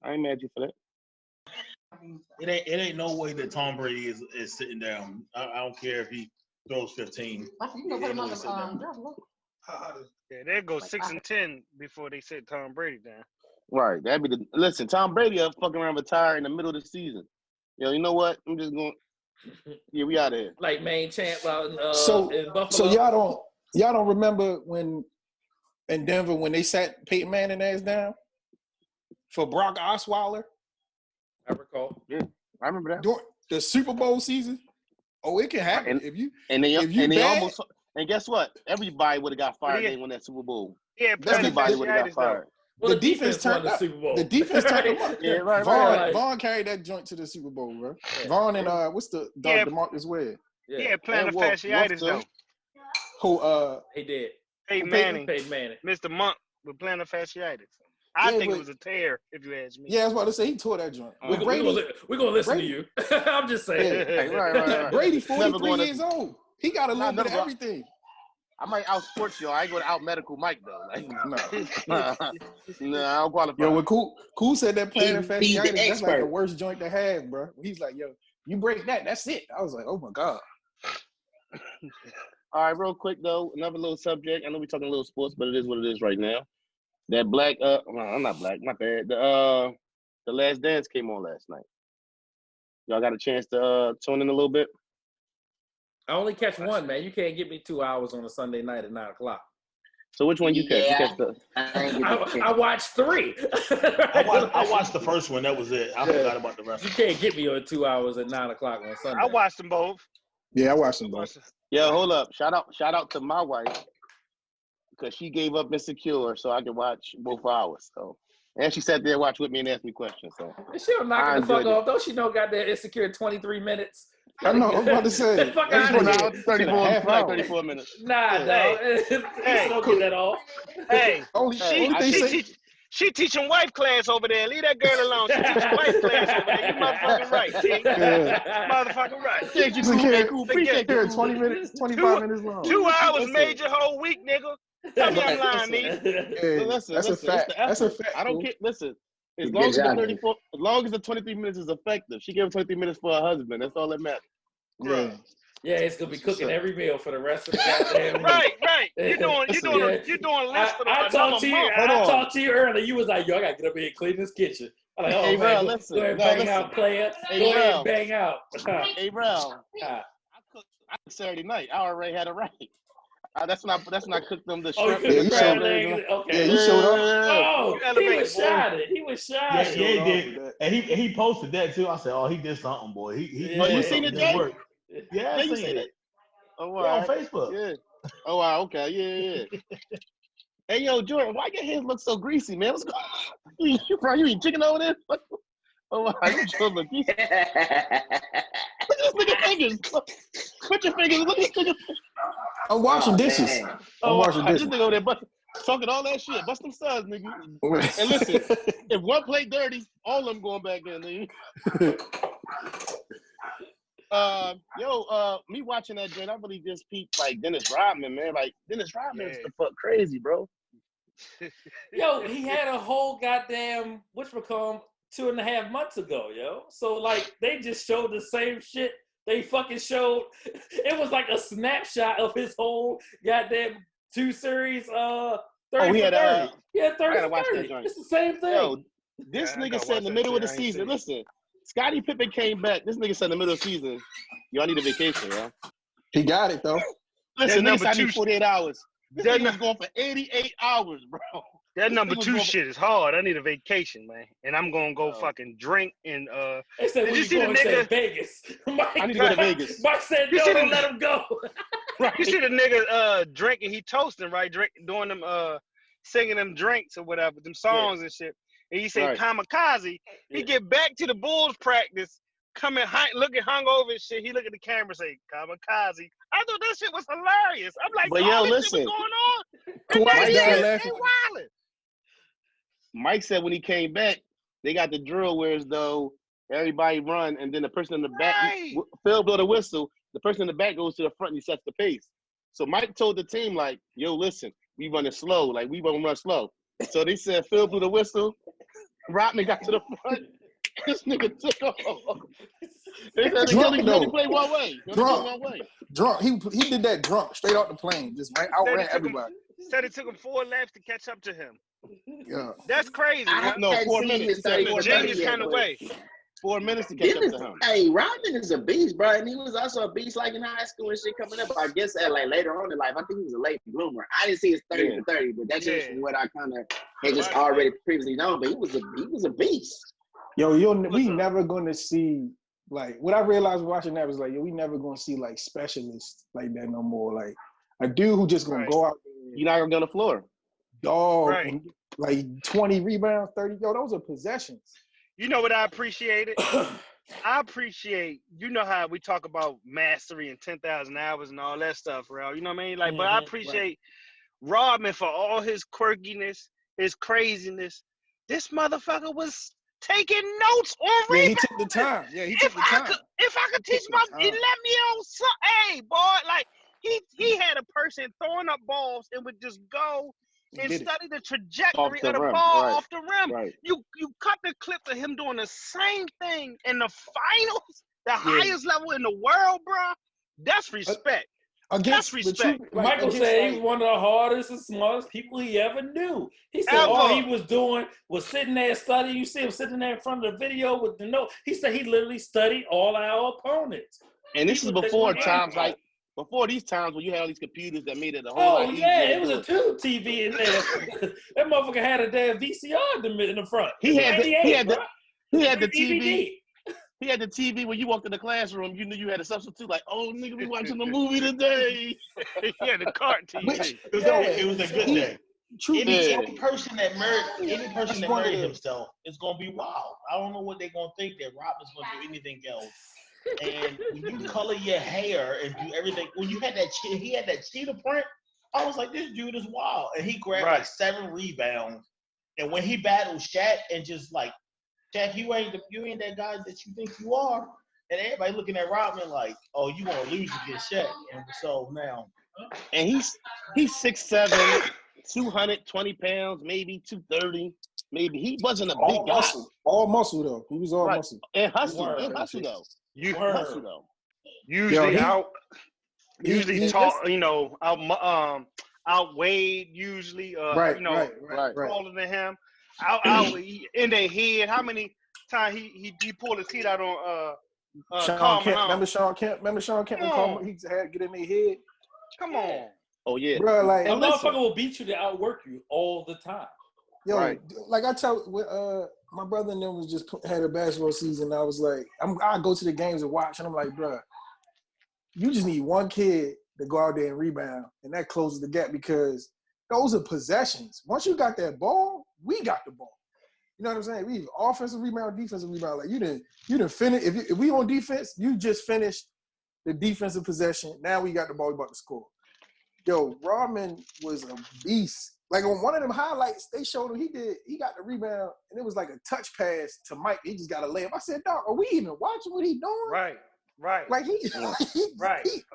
I ain't mad at you for that. It ain't no way that Tom Brady is sitting down. I don't care if he throws 15. You know, put him on the Yeah, they'll go 6-10 before they sit Tom Brady down. Right. That'd be the listen. Tom Brady up fucking around retire in the middle of the season. Yo, you know what? I'm just going. Yeah, we out of here. Like main champ out in So Buffalo. y'all don't remember when in Denver when they sat Peyton Manning ass down for Brock Osweiler? I recall. Yeah, I remember that. During the Super Bowl season. Oh, it can happen And they bad, almost. And guess what? Everybody would have got fired. They won that Super Bowl. Yeah, Everybody would have got fired. Well, the defense turned won the up. Super Bowl. The defense turned them up. Yeah, right. Vaughn carried that joint to the Super Bowl, bro. Vaughn and what's the dog DeMarcus Ware? Yeah, plantar fasciitis though. Who he did. Peyton Manning. Mr. Monk with plantar fasciitis. I think it was a tear, if you ask me. Yeah, I was about to say he tore that joint. We're gonna listen to you. I'm just saying. Yeah. Right. Brady 43 years old. He got a little bit of everything. I might out sports you. I ain't going to out medical Mike though. Like, no, I don't qualify. Yo, when Cool said that plantar fasciitis, that's like the worst joint to have, bro. He's like, yo, you break that, that's it. I was like, oh my god. All right, real quick though, another little subject. I know we're talking a little sports, but it is what it is right now. That black, I'm not black, my bad. The Last Dance came on last night. Y'all got a chance to tune in a little bit? I only catch one, man. You can't get me 2 hours on a Sunday night at 9:00. So which one you catch? I watched 3. I watched the first one. That was it. I forgot about the rest. You can't get me on 2 hours at 9:00 on Sunday. I watched them both. Yeah, I watched them both. Yeah, hold up. Shout out to my wife because she gave up Insecure so I could watch both hours. So, and she sat there and watched with me and asked me questions. So she'll knock the fuck off. Don't she know goddamn Insecure 23 minutes? I know. I'm about to say. Fuck out of here. 34 minutes. Nah, dog. Hey, don't get that off. Hey, she teaching wife class over there. Leave that girl alone. She teaching wife class over there. You motherfucking right, T. Motherfucking right. Appreciate you, Appreciate you. 20 minutes, 25 minutes long. 2 hours made your whole week, nigga. Tell me I'm lying, nigga. Listen, that's a fact. That's a fact. I don't care. Listen. As long as the 23 minutes is effective, she gave him 23 minutes for her husband. That's all that matters. Yeah. Yeah, it's gonna be cooking every meal for the rest of the goddamn Right. You're doing list for I talked to you earlier. You was like, yo, I gotta get up here and clean this kitchen. I'm like, oh, man, go ahead and bang out, player. Go ahead and bang out. Hey, bro. I cooked Saturday night. I already had it right. That's when I cooked them the shrimp. You showed up. Yeah, you showed up. Oh, he was shy. Yeah, he did. And he posted that too. I said, oh, he did something, boy. You seen it, Jay? Yeah, I seen it. Oh, wow. On Facebook. Yeah. Oh, wow. Okay. Yeah. Hey, yo, Jordan, why your hands look so greasy, man? What's going on? You eating chicken over there? Oh, wow. You sure look greasy. Look at this nigga fingers. Put your fingers. Look at his fingers. I'm washing dishes. I'm washing dishes. This nigga over there talking all that shit. Bust them suds, nigga. And listen, if one plate dirty, all of them going back in, nigga. Me watching that joint, I really just peeped like Dennis Rodman, man. Like Dennis Rodman is the fuck crazy, bro. Yo, he had a whole goddamn whatchamacallit 2.5 months ago, yo. So like they just showed the same shit they fucking showed. It was like a snapshot of his whole goddamn 2 series. 30 we had 30. Yeah, 30 I gotta watch that 30. joint. It's the same thing. Yo, this nigga said in the middle of the season, listen, Scottie Pippen came back. This nigga said in the middle of the season, y'all need a vacation, yo. He got it though. Listen, nigga said I need 48 hours. This nigga was going for 88 hours, bro. That number 2 shit is hard. I need a vacation, man. And I'm gonna go fucking drink and They said, did you see the nigga Vegas? I need to go to Vegas. Mike said, no, don't let him go. Right. You see the nigga drinking, he toasting, right? Doing them singing them drinks or whatever, them songs and shit. And he say kamikaze. He get back to the Bulls practice, looking hungover and shit. He look at the camera and say, kamikaze. I thought that shit was hilarious. I'm like, but yo, this listen. shit was going on. Mike said when he came back, they got the drill where as though everybody run and then the person in the back, Phil blow the whistle, the person in the back goes to the front and he sets the pace. So Mike told the team like, yo, listen, we running slow. Like, we gonna run slow. So they said Phil blew the whistle, Rodman got to the front, this nigga took off. They said they Drunk, only though. play one way. They only Drunk. play one way. Drunk. He did that drunk, straight off the plane. Just outran everybody. Said it took him 4 laps to catch up to him. Yeah. That's crazy. I No, hadn't 4 seen minutes. his He said 30 4 for 30 Genius yet, kind of but way. 4 minutes to catch up to him. Hey, Rodman is a beast, bro, and he was also a beast like in high school and shit coming up. I guess at like later on in life, I think he was a late bloomer. I didn't see his 30 for 30, but that's just from what I kind of had just already previously known. But he was a beast. Yo, we never gonna see like what I realized watching that was like, yo, we never gonna see like specialists like that no more. Like a dude who just gonna go out there, You're not gonna get on the floor. dog, and like 20 rebounds, 30. Yo, those are possessions. You know what I appreciated? I appreciate, you know how we talk about mastery and 10,000 hours and all that stuff, bro. You know what I mean? Like, but I appreciate Rodman for all his quirkiness, his craziness. This motherfucker was taking notes on Yeah, rebounds. he took the time. Yeah, he took the time. If I could teach my, he let me on some, hey, boy, like, he had a person throwing up balls and would just go and study the trajectory of the ball off the rim. Right. You cut the clip of him doing the same thing in the finals, the highest level in the world, bro. That's respect. That's respect. Michael said he was one of the hardest and smartest people he ever knew. He said all he was doing was sitting there studying. You see him sitting there in front of the video with the note. He said he literally studied all our opponents. And this is before times like before these times when you had all these computers that made it a whole lot easier. Oh, yeah, it was a tube TV in there. That motherfucker had a damn VCR in the front. He had the TV. DVD. He had the TV when you walked in the classroom, you knew you had a substitute like, oh, nigga, we watching the movie today. Yeah, the cart TV. It was a good day. Any person that married That's himself is gonna be wild. I don't know what they're gonna think that Robin's gonna do anything else. And when you color your hair and do everything, when you had he had that cheetah print, I was like, this dude is wild. And he grabbed like 7 rebounds. And when he battled Shaq and just like, Shaq, you ain't that guy that you think you are. And everybody looking at Rodman like, oh, you gonna lose against Shaq. And so now. And he's 6'7", 220 pounds, maybe 230. Maybe he wasn't a big guy. All muscle though. He was all muscle. And hustle though. Usually tall, you know, outweighed usually, taller than him. Out in their head. How many times he pulled his head out on Sean Kemp? Remember Sean Kemp? He had to get in their head. Come on. Oh yeah, bro. Like a motherfucker will beat you to outwork you all the time. Yo, like I tell my brother and them was just had a basketball season. I was like, I go to the games and watch, and I'm like, bro, you just need one kid to go out there and rebound, and that closes the gap because those are possessions. Once you got that ball, we got the ball. You know what I'm saying? We offensive rebound, defensive rebound. Like you didn't finish. If we on defense, you just finished the defensive possession. Now we got the ball, we about to score. Yo, Rodman was a beast. Like on one of them highlights, they showed him he got the rebound, and it was like a touch pass to Mike. He just got a layup. I said, dog, are we even watching what he doing? Right. Like A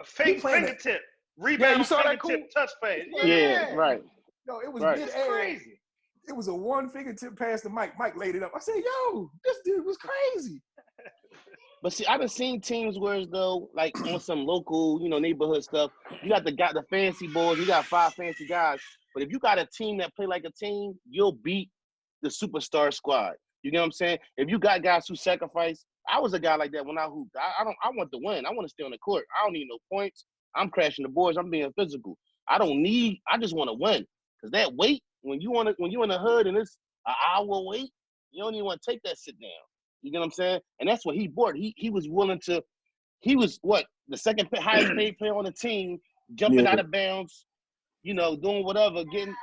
fake fingertip. Rebound, you saw that fingertip, touch pass. Yeah, right. No, it was mid-air. Crazy. It was a one fingertip pass to Mike. Mike laid it up. I said, yo, this dude was crazy. But see, I've been seeing teams where as though, like on some local, neighborhood stuff, you got the fancy boys, you got 5 fancy guys. But if you got a team that play like a team, you'll beat the superstar squad. You know what I'm saying? If you got guys who sacrifice, I was a guy like that when I hooped. I want to win. I want to stay on the court. I don't need no points. I'm crashing the boards. I'm being physical. I just want to win. Because that weight, when you in the hood and it's an hour wait, you don't even want to take that sit down. You know what I'm saying? And that's what he brought. He was willing to. He was the second highest paid player on the team, jumping out of bounds, doing whatever, getting,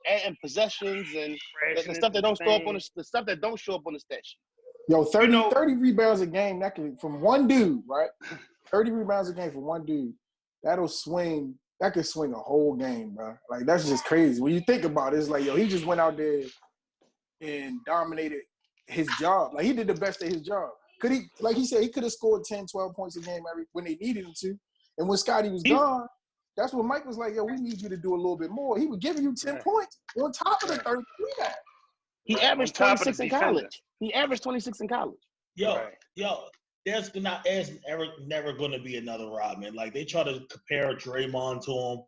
adding possessions and the stuff that don't show up on the stuff that don't show up on the stat sheet. Yo, 30 rebounds a game from one dude, right? 30 rebounds a game from one dude. That could swing a whole game, bro. Like that's just crazy. When you think about it, it's like, yo, he just went out there and dominated his job. Like he did the best at his job. Could he, like he said, he could have scored 10, 12 points a game when they needed him to. And when Scotty was gone, that's when Mike was like, yo, we need you to do a little bit more. He was giving you 10 points on top of the 30 rebounds. He averaged 26 in college. Yo, there's never going to be another Rodman. Like they try to compare Draymond to him.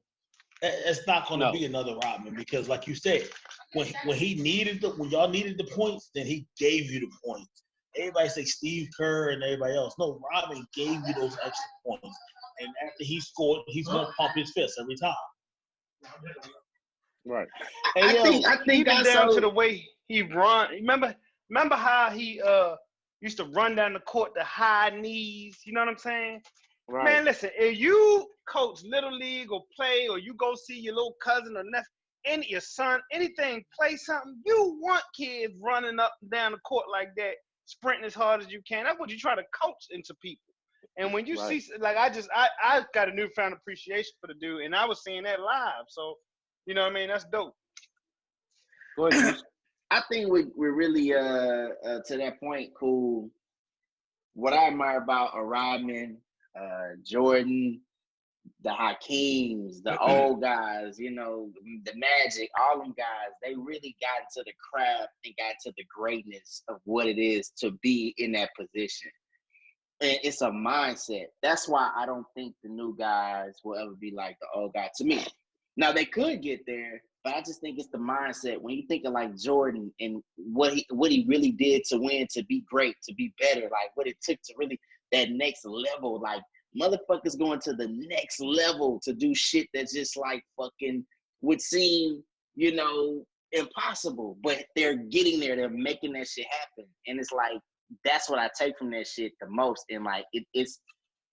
It's not going to be another Rodman because, like you said, when y'all needed the points, then he gave you the points. Everybody say Steve Kerr and everybody else. No, Rodman gave you those extra points, and after he scored, he's going to pump his fist every time. Right. I think even down to the way he run. Remember how he used to run down the court to high knees. You know what I'm saying? Right. Man, listen, if you coach Little League or play or you go see your little cousin or nephew, your son, anything, play something, you want kids running up and down the court like that, sprinting as hard as you can. That's what you try to coach into people. And when you see, like, I got a newfound appreciation for the dude, and I was seeing that live. So, you know what I mean? That's dope. Go ahead, Bruce. I think we're really to that point, cool. What I admire about a Rodman, Jordan, the Hakeems, the old guys, you know, the Magic, all them guys, they really got into the craft and got to the greatness of what it is to be in that position. And it's a mindset. That's why I don't think the new guys will ever be like the old guy to me. Now, they could get there, but I just think it's the mindset. When you think of like Jordan and what he really did to win, to be great, to be better, like what it took to really that next level, like motherfuckers going to the next level to do shit that just like fucking would seem, you know, impossible, but they're getting there. They're making that shit happen. And it's like, that's what I take from that shit the most. And like,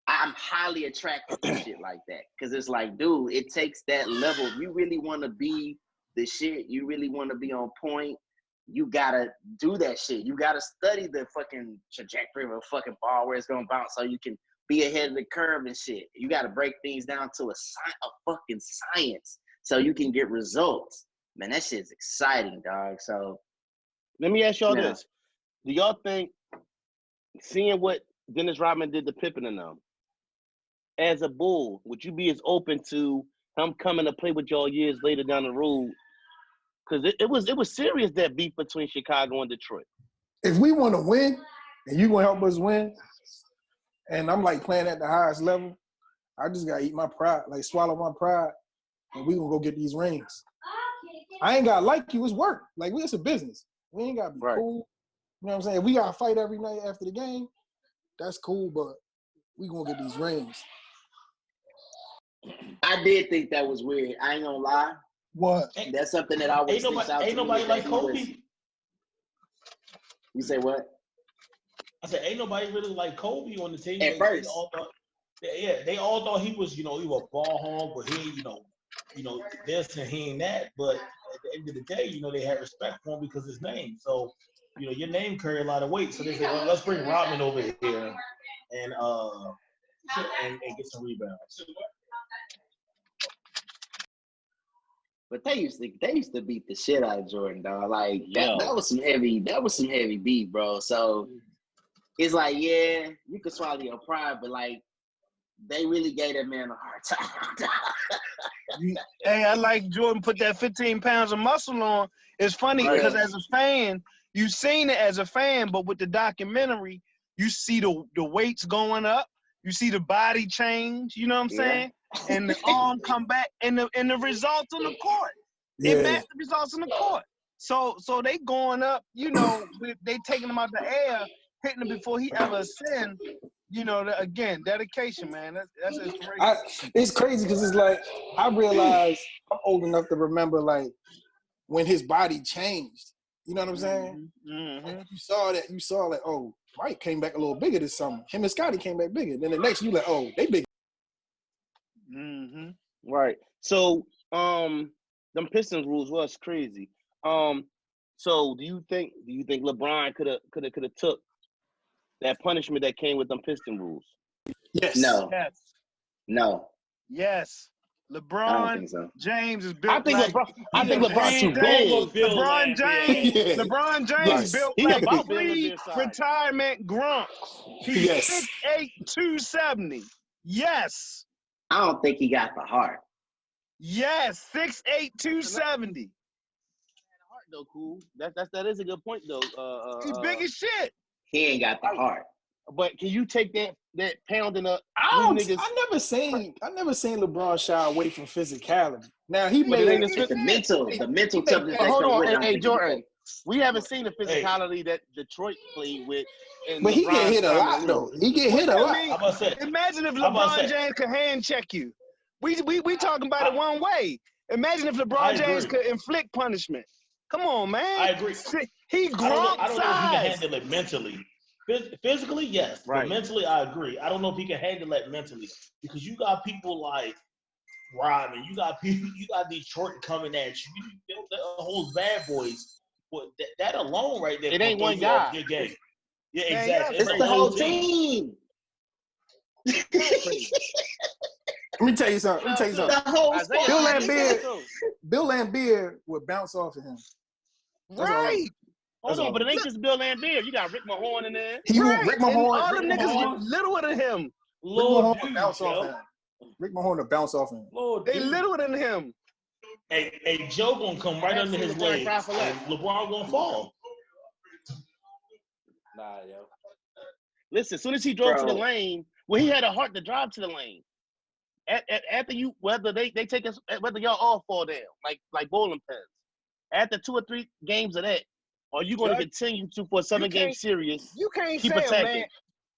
I'm highly attracted to shit like that. Cause it's like, dude, it takes that level. If you really want to be the shit, you really want to be on point, you gotta do that shit. You gotta study the fucking trajectory of a fucking ball, where it's gonna bounce, so you can be ahead of the curve and shit. You gotta break things down to a fucking science so you can get results. Man, that shit's exciting, dog. So let me ask y'all this. Do y'all think, seeing what Dennis Rodman did to Pippen and them, as a Bull, would you be as open to him coming to play with y'all years later down the road? Because it was serious, that beef between Chicago and Detroit. If we want to win, and you gonna help us win, and I'm like playing at the highest level, I just gotta eat my pride, like swallow my pride, and we gonna go get these rings. I ain't gotta like you, it's work. Like, it's a business. We ain't gotta be cool. You know what I'm saying? If we gotta fight every night after the game, that's cool, but we gonna get these rings. I did think that was weird. I ain't gonna lie. What? That's something that always sticks out to me. Ain't nobody like Kobe. You say what? I said, ain't nobody really like Kobe on the team. At first. They all thought he was, you know, he was a ball hog, but he, you know, this and he ain't that. But at the end of the day, you know, they had respect for him because of his name. So, you know, your name carry a lot of weight. So they said, well, let's bring Rodman over here and get some rebounds. But they used to beat the shit out of Jordan, dog. Like that was some heavy beat, bro. So it's like, yeah, you could swallow your pride, but like they really gave that man a hard time. Hey, I like Jordan put that 15 pounds of muscle on. It's funny because as a fan, you've seen it as a fan, but with the documentary, you see the weights going up, you see the body change, you know what I'm saying? And the arm come back, and the results on the court. It matched the results on the court. So they going up, you know, they taking him out the air, hitting him before he ever ascend. You know, again, dedication, man. That's inspiration. It's crazy because it's like, I realize I'm old enough to remember, like, when his body changed. You know what I'm saying? Mm-hmm. Like, you saw like, oh, Mike came back a little bigger this summer. Him and Scotty came back bigger. Then the next, you like, oh, they bigger. Mm-hmm. Right. So, them Pistons rules was crazy. So do you think LeBron could have took that punishment that came with them Piston rules? Yes. No. Yes. No. Yes. LeBron I don't think so. James is built. I think LeBron's too James, big. LeBron James built He like about three retirement grunts. He's 6'8", 270. Yes. I don't think he got the heart. Yes, 6'8", 270. Heart though, cool. That is a good point though. He's big as shit. He ain't got the heart. But can you take that pounding up? I never seen LeBron shy away from physicality. Now he But made it ain't the mental toughness. But hold on, that hey Jordan, we haven't seen the physicality that Detroit played with. But he get hit a lot though. He get hit a lot. I must say, imagine if LeBron James could hand check you. We talking about it one way. Imagine if LeBron James could inflict punishment. Come on, man. I agree. He Gronk I don't know if he can handle it mentally. Physically, yes. Right. But mentally, I agree. I don't know if he can handle it mentally. Because you got people like Rodman, you got Detroit coming at you. You the whole bad boys. But that alone right there. It ain't one guy. Your game. Yeah, exactly. It's the whole team. Let me tell you something. The whole Bill Laimbeer would bounce off of him. Right. Hold on, but it ain't just Bill Laimbeer. You got Rick Mahorn in there. Rick Mahorn. All them niggas littler than him. Rick Mahorn would bounce off him. Rick Mahorn would bounce off him. They littler than him. Hey, Joe gonna come right under his legs. LeBron gonna fall. Nah, yo. Listen, as soon as he drove to the lane, he had a heart to drive to the lane. After you, whether they take us, whether y'all all fall down like bowling pins. After 2 or 3 games of that, are you going to continue to for a 7-game series? You can't keep say attacking? a man.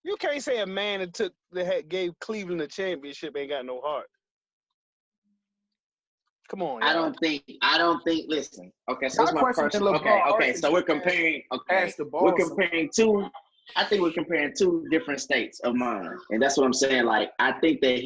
You can't say a man that gave Cleveland a championship ain't got no heart. Come on. I don't think. Listen. Okay, so that's my personal. Okay. So we're comparing. Okay, we're comparing two. I think we're comparing 2 different states of mind, and that's what I'm saying. Like, I think that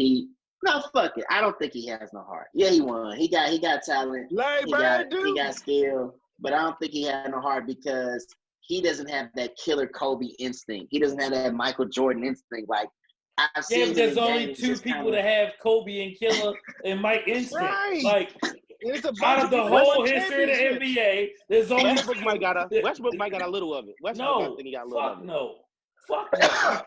no, fuck it. I don't think he has no heart. Yeah, he won. He got talent. He got skill, but I don't think he had no heart because he doesn't have that killer Kobe instinct. He doesn't have that Michael Jordan instinct. Like, I've seen. There's only 2 people that have Kobe and Killer and Mike instinct. Right. Like, out of the whole history of the NBA, there's only Westbrook might got a little of it. I think he got a little of it. Fuck no.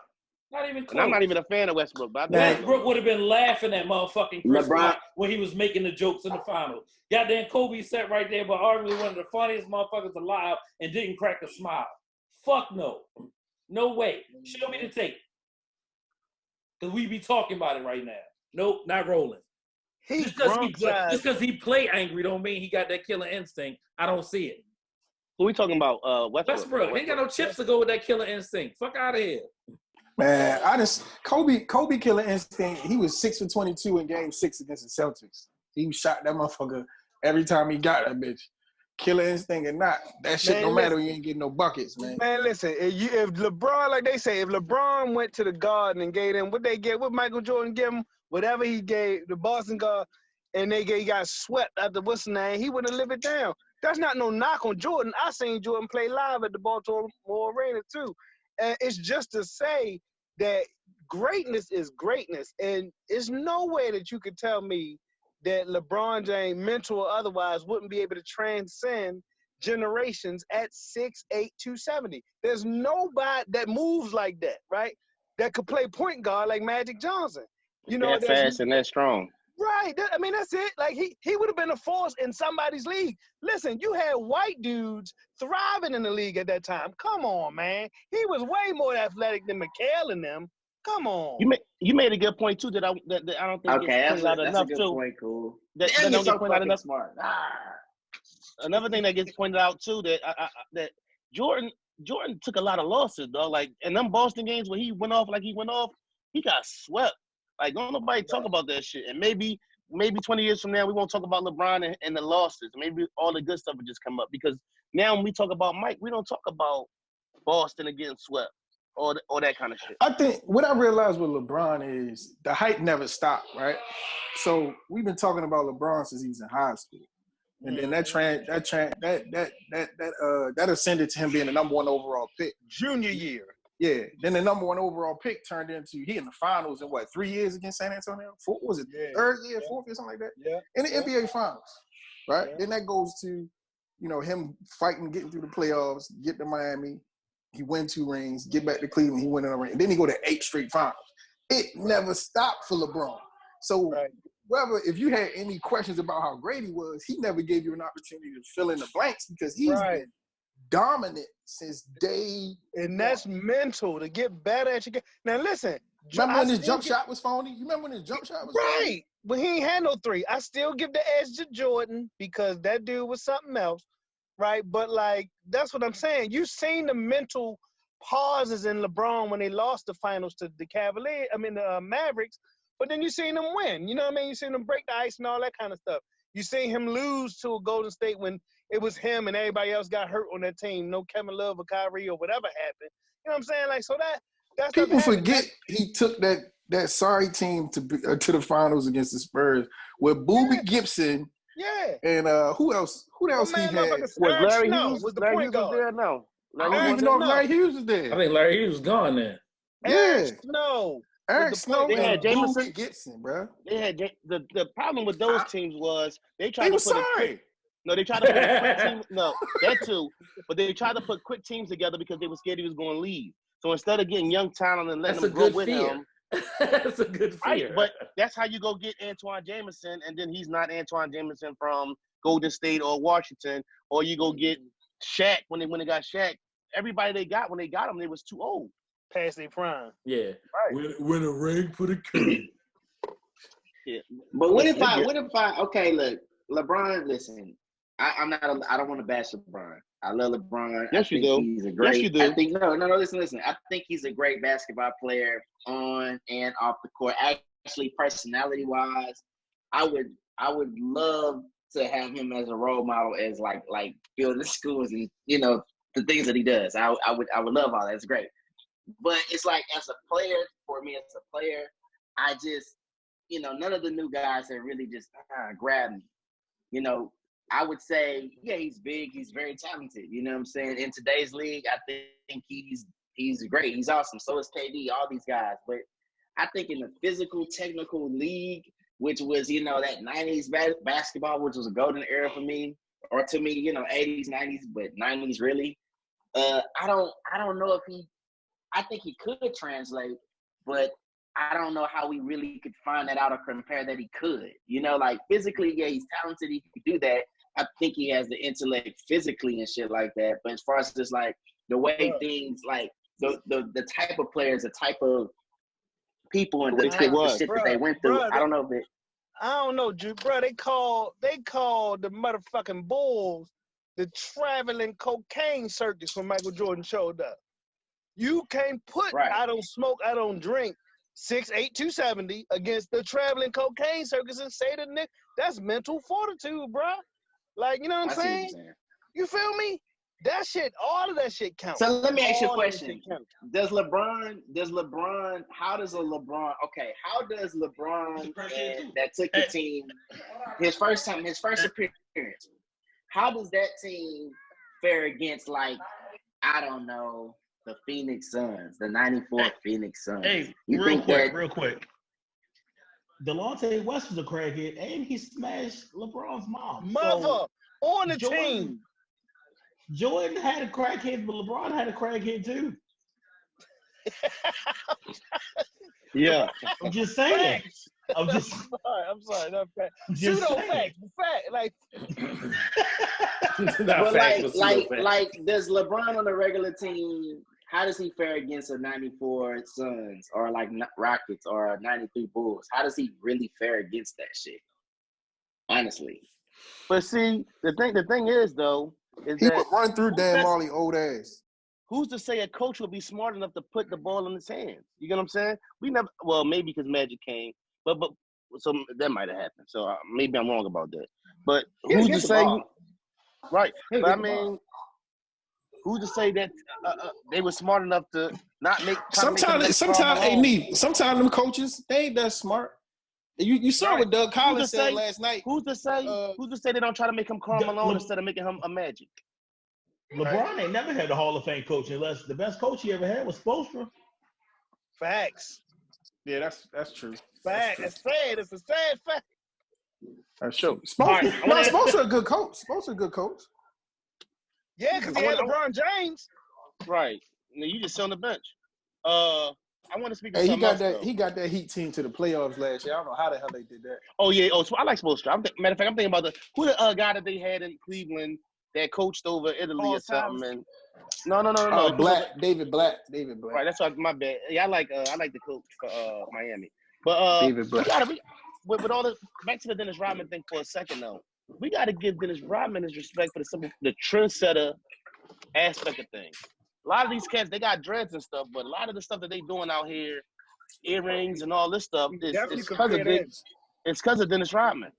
Not even close. And I'm not even a fan of Westbrook, but Westbrook would have been laughing at motherfucking Chris LeBron when he was making the jokes in the finals. Goddamn Kobe sat right there, but arguably one of the funniest motherfuckers alive and didn't crack a smile. Fuck no. No way. Show me the tape. Because we be talking about it right now. Nope, not rolling. Just because he play angry don't mean he got that killer instinct. I don't see it. Who we talking about? Westbrook. He ain't got no chips to go with that killer instinct. Fuck out of here. Man, Kobe killer instinct. He was 6 for 22 in Game 6 against the Celtics. He shot that motherfucker every time he got that bitch. Killer instinct or not, that shit don't matter. You ain't getting no buckets, man. Man, listen, if LeBron, like they say, if LeBron went to the Garden and gave them what they get, what Michael Jordan give him, whatever he gave the Boston Garden, and he got swept after what's the name, he wouldn't live it down. That's not no knock on Jordan. I seen Jordan play live at the Baltimore Arena too. And it's just to say that greatness is greatness. And there's no way that you could tell me that LeBron James, mental or otherwise, wouldn't be able to transcend generations at 6'8", 270. There's nobody that moves like that, right? That could play point guard like Magic Johnson. You know, that fast and that strong. Right. I mean, that's it. Like, he would have been a force in somebody's league. Listen, you had white dudes thriving in the league at that time. Come on, man. He was way more athletic than McHale and them. Come on. You made a good point, too, that I don't think gets pointed out enough, too. Point, cool. That don't get pointed out enough. Smart. Another thing that gets pointed out, too, that Jordan took a lot of losses, dog. Like, in them Boston games where he went off like he went off, he got swept. Like, don't nobody talk about that shit. And maybe 20 years from now, we won't talk about LeBron and the losses. Maybe all the good stuff will just come up. Because now when we talk about Mike, we don't talk about Boston and getting swept or that kind of shit. I think what I realized with LeBron is the hype never stopped, right? So we've been talking about LeBron since he was in high school. And then that ascended to him being the number 1 overall pick. Junior year. Yeah. Then the number 1 overall pick turned into he in the finals in 3 years against San Antonio? 4 was it? Yeah. Third year, fourth year, something like that? Yeah. In the NBA finals. Right? Yeah. Then that goes to, him fighting, getting through the playoffs, get to Miami. He win 2 rings, get back to Cleveland, he win another ring. Then he go to 8 straight finals. It never stopped for LeBron. So if you had any questions about how great he was, he never gave you an opportunity to fill in the blanks because he's been dominant since day. And that's mental to get better at your game. Now listen. Remember when his jump shot was phony? You remember when his jump shot was phony? Right. But he ain't had no three. I still give the edge to Jordan because that dude was something else. Right. But like, that's what I'm saying. You seen the mental pauses in LeBron when they lost the finals to the Mavericks, but then you seen them win. You know what I mean? You seen them break the ice and all that kind of stuff. You seen him lose to a Golden State when it was him and everybody else got hurt on that team. No Kevin Love or Kyrie or whatever happened. You know what I'm saying? Like, so that's people forget he took that sorry team to the finals against the Spurs with Boobie Gibson. Yeah. And who else? Who else he had? Was Larry Hughes? Was the Larry point Hughes guard. was there? No. I don't even know if Larry Hughes was there. I think Larry Hughes was gone then. Yeah. No. Eric Snow They had and Jameson Boobie Gibson, bro. They had the problem with those teams was they tried They to were put sorry. they tried to put a quick team. No, that too. But they tried to put quick teams together because they were scared he was going to leave. So instead of getting young talent and letting That's them a grow good with fear. him, That's a good fear. right? But that's how you go get Antoine Jameson, and then he's not Antoine Jameson from Golden State or Washington, or you go get Shaq when they got Shaq. Everybody they got when they got him, they was too old. Past their prime. Yeah. Right. Win a ring for the king. Yeah. But what if I okay, look, LeBron, listen, I don't want to bash LeBron. I love LeBron. Yes, you do. He's a great, yes, you do. I think listen. I think he's a great basketball player on and off the court. Actually, personality wise, I would love to have him as a role model as like building schools and the things that he does. I would love all that. It's great. But it's like as a player, for me as a player, I just none of the new guys have really just grabbed me. I would say, yeah, he's big. He's very talented. You know what I'm saying? In today's league, I think he's great. He's awesome. So is KD, all these guys. But I think in the physical, technical league, which was, that 90s basketball, which was a golden era for me, or to me, 80s, 90s, but 90s really. I don't know if I think he could translate, but I don't know how we really could find that out or compare that he could. Like physically, yeah, he's talented. He could do that. I think he has the intellect physically and shit like that. But as far as just like the way things, like the type of players, the type of people, and the type of shit that they went through, I don't know if it. I don't know, Drew, bro. They call the motherfucking Bulls the traveling cocaine circus when Michael Jordan showed up. You can't put I don't smoke, I don't drink 6'8", 270 against the traveling cocaine circus and say to Nick, that's mental fortitude, bro. Like, you know what I'm saying? You feel me? That shit, all of that shit counts. So let me ask you a question. How does LeBron, how does LeBron that took the team, his first appearance, how does that team fare against, like, I don't know, the Phoenix Suns, the 94 Phoenix Suns? Hey, real quick. Delonte West was a crackhead, and he smashed LeBron's mom. Mother on the team. Jordan had a crackhead, but LeBron had a crackhead too. Yeah. I'm just saying. I'm sorry. Not fact. Pseudo fact. Fact. Like. But like, does LeBron on the regular team? How does he fare against a 94 Suns or like Rockets or a 93 Bulls? How does he really fare against that shit? Honestly. But see, the thing is though, is he that would run through Dan Marley old ass. Who's to say a coach will be smart enough to put the ball in his hands? You get what I'm saying? We never. Well, maybe because Magic came, but so that might have happened. So maybe I'm wrong about that. But who's to say? Right. But I mean, who's to say that they were smart enough to not make? Sometimes them coaches, they ain't that smart. You saw what Doug Collins said last night. Who's to say? Who's to say they don't try to make him Karl Malone instead of making him a Magic? LeBron ain't never had a Hall of Fame coach unless the best coach he ever had was Spoelstra. Facts. Yeah, that's true. Fact. It's sad. It's a sad fact. That's true. Spoelstra a good coach. Spoelstra a good coach. Yeah, because he had LeBron James. Right. Now you just sit on the bench. I want to speak to he got else, that. though. He got that Heat team to the playoffs last year. I don't know how the hell they did that. Oh yeah. Oh, so I like Spoelstra. Matter of fact, I'm thinking about who the guy that they had in Cleveland that coached over Italy Paul or something. Thomas. And no. Oh, He was Black, David Black. right, that's what my bad. Yeah, I like the coach for Miami. But David Black. with all the back to the Dennis Rodman thing for a second though. We gotta give Dennis Rodman his respect for the trendsetter aspect of things. A lot of these cats, they got dreads and stuff, but a lot of the stuff that they doing out here, earrings and all this stuff, it's because of Dennis Rodman.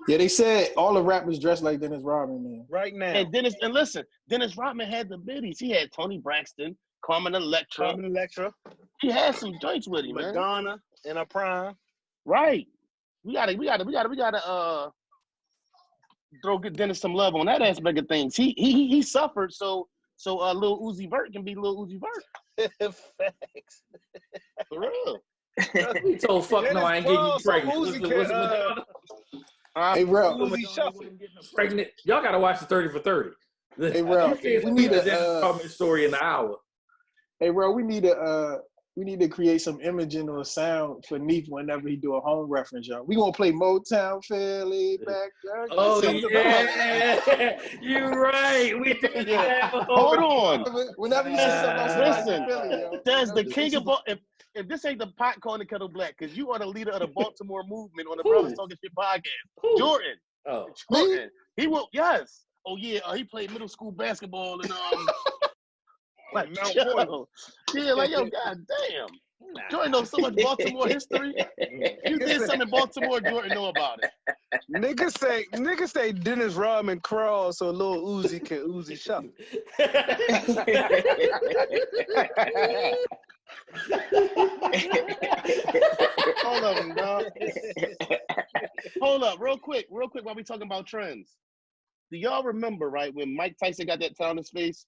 Yeah, they said all the rappers dress like Dennis Rodman, man. Right now. And listen, Dennis Rodman had the biddies. He had Tony Braxton, Carmen Electra. He had some joints with him, man. Madonna in her prime. Right. We gotta throw Dennis some love on that aspect of things. He suffered, so Lil Uzi Vert can be Lil Uzi Vert. Facts. For real. He told fuck no, I ain't getting you pregnant. Hey, Rel. Uzi Shuffle. Pregnant. Y'all gotta watch the 30 for 30. Hey, Rel. We need a story in the hour. Hey, Rel. We need to create some imaging or sound for Neef whenever he do a home reference, y'all. We gonna play Motown, Fairly back. Oh yeah, you're right. We did that. Hold on. Whenever you see something, Listen, Philly, yo. there's the king of if this ain't the pot calling the kettle black, because you are the leader of the Baltimore movement on the Brothers Talking Shit podcast. Jordan. Oh, Jordan. He will. Yes. Oh yeah. He played middle school basketball and like yeah, like yo, goddamn. Jordan knows so much Baltimore history. You did something in Baltimore, Jordan know about it. Niggas say Dennis Rodman crawl so Lil Uzi can Uzi shuffle. Hold up, dog. Hold up, real quick, while we talking about trends. Do y'all remember, right, when Mike Tyson got that towel in his face?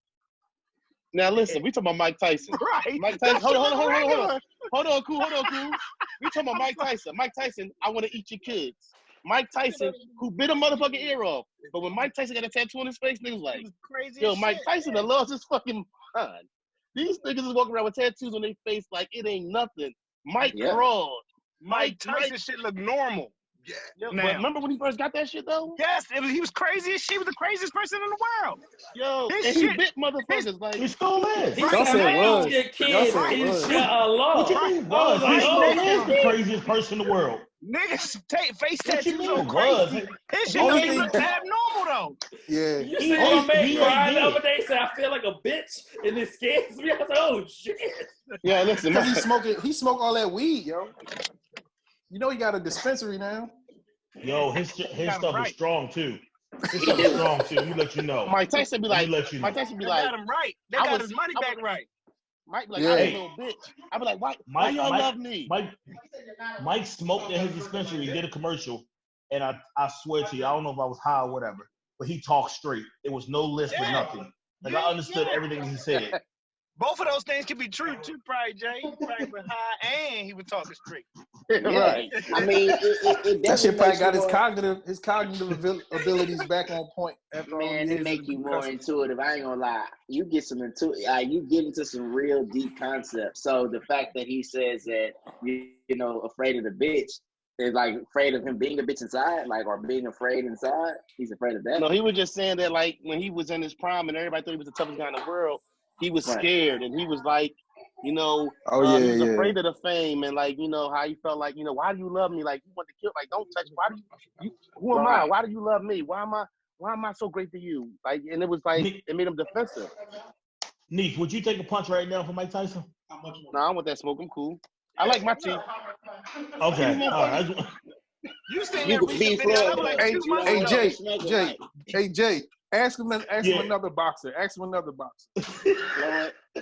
Now listen, we talking about Mike Tyson. Right. Mike Tyson. Hold on, cool. We talking about Mike Tyson. Mike Tyson, I want to eat your kids. Mike Tyson, who bit a motherfucking ear off. But when Mike Tyson got a tattoo on his face, niggas like, yo, Mike Tyson done lost his fucking mind. These niggas is walking around with tattoos on their face like it ain't nothing. Mike crawled. Mike Tyson shit look normal. Yeah. But remember when he first got that shit though? Yes, he was crazy as shit. He was the craziest person in the world. Yo, and he bit motherfuckers like He still is. Y'all said was. your kids, inshallah. What you mean was? He still is the craziest person in the world. Niggas take face What you tattoos mean so was? crazy. His shit don't even look abnormal though. Yeah. You see my man crying the other day, say I feel like a bitch, and it scares me. I was like, oh shit. yeah, listen, Because he smoked all that weed, yo. You know he got a dispensary now. Yo, his stuff is strong too. His stuff is strong too. You know. Mike Tyson be like, let you know. Mike Tyson be They like, got him right. They got his money back right. Mike be like, Yeah. I'm a little bitch. I be like, why y'all love me? Mike smoked at his dispensary, did a commercial, and I swear to you, I don't know if I was high or whatever, but he talked straight. It was no list or nothing. Like I understood everything he said. Both of those things could be true too, probably, Jay. He probably was high and he was talking straight. Right. I mean, it That shit probably got definitely his cognitive abilities back on point. After all Man, these it years make of you more cussing. intuitive. I ain't gonna lie. You get you get into some real deep concepts. So the fact that he says that you know afraid of the bitch is like afraid of him being a bitch inside, like or being afraid inside. He's afraid of that. No, he was just saying that like when he was in his prime and everybody thought he was the toughest guy in the world, he was scared and he was like, you know, he was afraid of the fame and like, you know, how he felt like, you know, why do you love me? Like you want to kill, like don't touch me. Why do you who am I? Why do you love me? Why am I so great to you? Like, and it was like it made him defensive. Neef, would you take a punch right now for Mike Tyson? No, I don't want that smoke. I'm cool. I like my teeth. Okay, all right. You seen You that could be recent video like Hey, 2 months hey, ago. Jay, ask him another boxer. Ask him another boxer.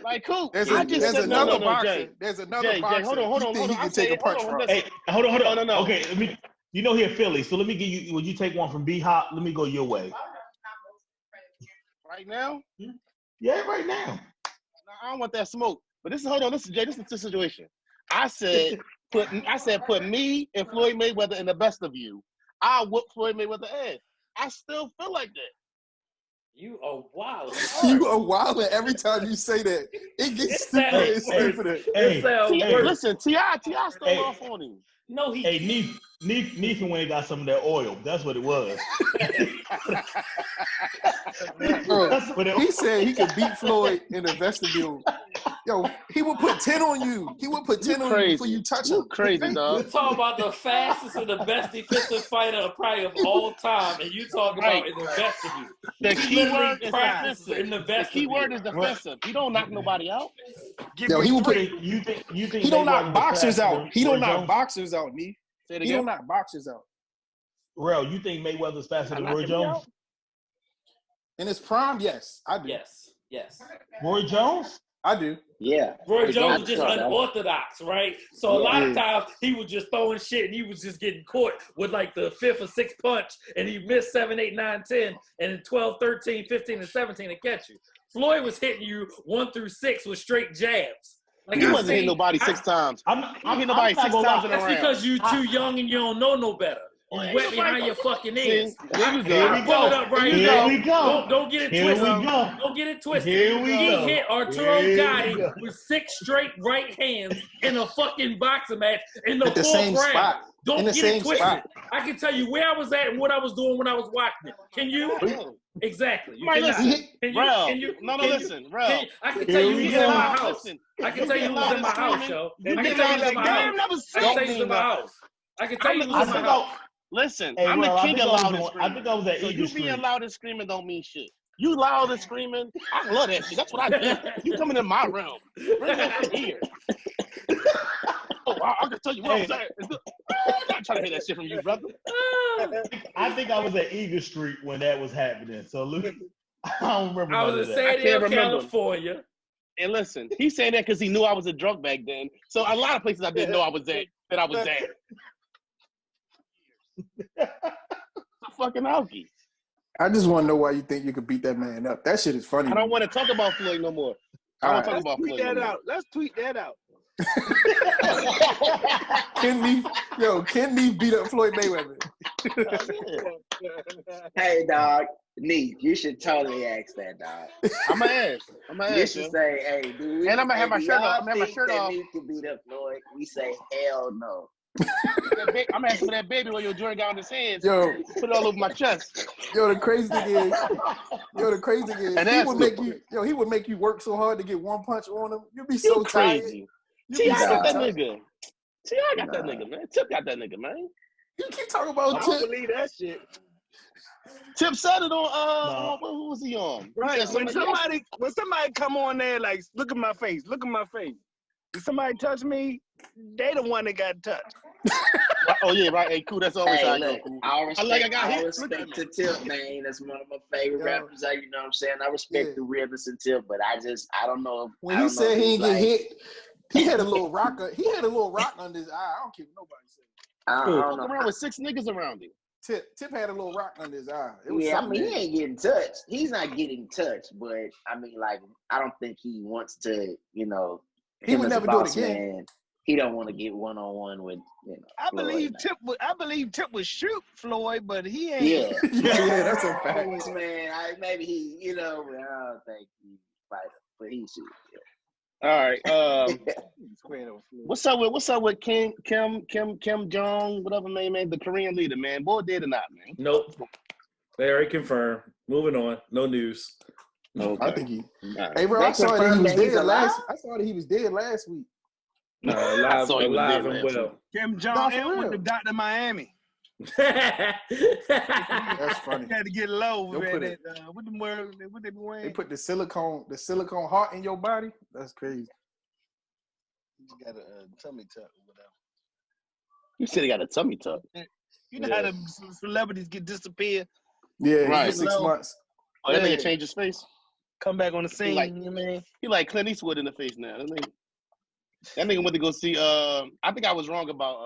Like who? There's Jay. another boxer. There's another Jay, boxer. hold on. You think I you can say take a it. punch Hold on, from? listen. Hey, hold on. No. Okay, you know here Philly, so let me give you. Would you take one from B Hop? Let me go your way. Right now? Yeah, right now. No, I don't want that smoke. But hold on, listen, Jay, this is the situation. I said put me and Floyd Mayweather in the best of you. I whoop Floyd Mayweather ass. I still feel like that. You are wild. You are wild every time you say that. It gets stupider and stupider. Listen, T.I. stole off on him. No, he. Hey, Neef and Wayne got some of that oil. That's what it was. Bro, he said he could beat Floyd in the vestibule. Yo, he would put 10 on you. He would put 10 on you before you touch him. You crazy, We're dog. talking about the fastest and the best defensive fighter probably of all time, and you talking about in the vestibule. The He key literally word is practiced defensive. in the The vestibule. key word is defensive. He don't knock nobody out. Yo, he would put. You think He don't knock Mayweather's boxers faster out. than He don't Roy knock Jones? boxers out, me. Say it He again. don't knock boxers out. Real, you think Mayweather's faster than Roy Jones? In his prime, yes, I do. Yes. Roy Jones? I do. Yeah. Roy Jones was just saw that. unorthodox, right? So a lot of times he was just throwing shit and he was just getting caught with like the 5th or 6th punch and he missed 7, 8, 9, 10 and then 12, 13, 15, and 17 to catch you. Floyd was hitting you 1 through 6 with straight jabs. Like He wasn't hitting nobody 6 times. I'm hitting nobody not 6 gonna times lie. in a That's round. because you too young and you don't know no better. You wet behind your fucking ears. There you Here go. we Pull it go. up right Here now. we go. Don't get it Here twisted. we go. Don't get it twisted. Here we He go. hit Arturo Here we Gatti go. with 6 straight right hands in a fucking boxing match in the At the 4th same round. spot. Don't In the get same it twisted. spot. I can tell you where I was at and what I was doing when I was watching it. Can you? Exactly. You Right, cannot. listen. Can you? Rel. Can you? No, Can you- listen. Rel. can you- I can Here tell you we who's go. in my house. Listen. I can tell you who's in my house, yo. I can get tell you loud who's in my and house. screaming. I can tell you who's in my house. I can tell you who's in my house. Listen, Hey, I'm Rel, the I king think of I was loud and on- I screaming. think I was at So Eagle you Street. being loud and screaming don't mean shit. You loud and screaming, I love that shit. That's what I do. You coming in my realm. Bring that shit here. Oh, I can tell you what I'm saying. I'm not trying to hear that shit from you, brother. I think I was at Eagle Street when that was happening. So look, I don't remember. I none was of in that. San Diego, remember. California. And listen, he's saying that because he knew I was a drunk back then. So a lot of places I didn't know I was at, that I was at. It's a fucking alky. I just want to know why you think you could beat that man up. That shit is funny. I don't want to talk about Floyd no more. I don't talk about Tweet Floyd that no more. out. Let's tweet that out. Ken Neef beat up Floyd Mayweather. Hey, dog. Neat, you should totally ask that, dog. I'm going to ask. You should say, hey, do we, And I'ma have my do shirt y'all off. I'ma have my think shirt that off. Neat could beat up Floyd? We say, hell no. I'm asking for that baby when your joint got on his hands. Yo, Put it all over my chest. the crazy thing is, And he that's would make you, he would make you work so hard to get one punch on him. You'd be so You tired. crazy. You'd T.I. be so got that tired. nigga. T.I. got that nigga, man. Tip got that nigga, man. You keep talking I about don't Tip. believe that shit. Tip said it on, who was he on? Right. He said When somebody come on there, like, look at my face. If somebody touch me, they the one that got touched. Oh, yeah, right. Hey, cool. That's always how I go. Look, Cool. I respect, I got hit. Look at respect to Tip, man. That's one of my favorite rappers. You know what I'm saying? I respect the realness in Tip, but I don't know. When he said he ain't get hit, he had a little rock. He had a little rock under his eye. I don't care what nobody said. I don't know. Around with 6 niggas around him. Tip had a little rock under his eye. It was Yeah, I something mean, he ain't getting touched. He's not getting touched, but I mean, like, I don't think he wants to, He him would as a never do it boss again. man, he don't want to get one-on-one with, I Floyd, believe Tip would shoot Floyd, but he ain't. Yeah. yeah, that's a fact. Man, maybe he, but I don't think he fight him, but he should. All right. What's up with Kim Jong, whatever man, the Korean leader, man? Boy, dead or not, man? Nope. They already confirmed. Moving on. No news. Okay. I think he. Right. Hey, bro, I saw that he confirmed was that he's dead alive? I saw that he was dead last week. No, I saw he was alive dead and last well. Kim No, Jong for Il went real. to Dr. Miami. That's funny. Had to get low, They'll man. put it- What them wearing? What they be wearing? They put the silicone heart in your body. That's crazy. You just got a tummy tuck or whatever. You said he got a tummy tuck. You know how them celebrities get disappear, Yeah, Right. 6 months. Oh, that Yeah. nigga changed his face? come back on the scene. like- you know what I mean? He like Clint Eastwood in the face now. That nigga went to go see, I think I was wrong about,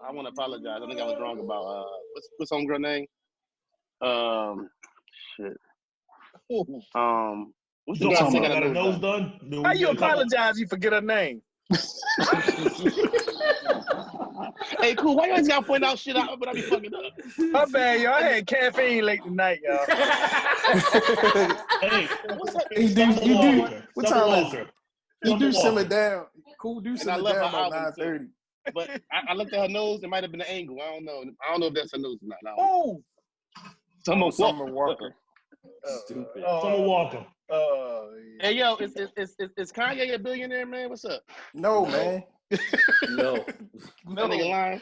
I want to apologize. I think I was wrong about, what's homegirl name? Shit. What's the You girl talking singing about got a nose done? done? How you apologize? You forget her name. Hey, cool. Why you always gotta point out shit out, but I be fucking up? My bad, y'all. I had caffeine late tonight, y'all. Hey, What's up? He do. What time is it? He Summer do Walker. simmer down. Cool do And I simmer love down her about album, too. 9:30. But I looked at her nose. It might have been an angle. I don't know. I don't know if that's her nose or not. Oh, Summer Summer Walker. Stupid. Summer Walker. Hey, yo, is Kanye a billionaire, man? What's up? No, man. No. That nigga lying.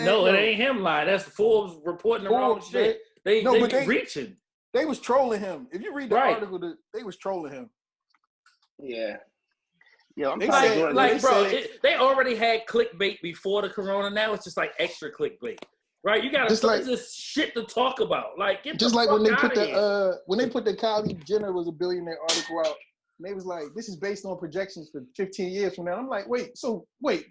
No, it ain't him lying. That's Forbes reporting the wrong Forbes, shit. They reaching. They was trolling him. If you read the Right. article, they was trolling him. Yeah. Yo, I'm They tired of said- Jordan. Like, bro, said- they already had clickbait before the corona. Now it's just like extra clickbait, right? You got Just to like- this shit to talk about. Like, get Just the like fuck when they outta put here. the Kylie Jenner was a billionaire article out, and they was like, this is based on projections for 15 years from now. I'm like, wait,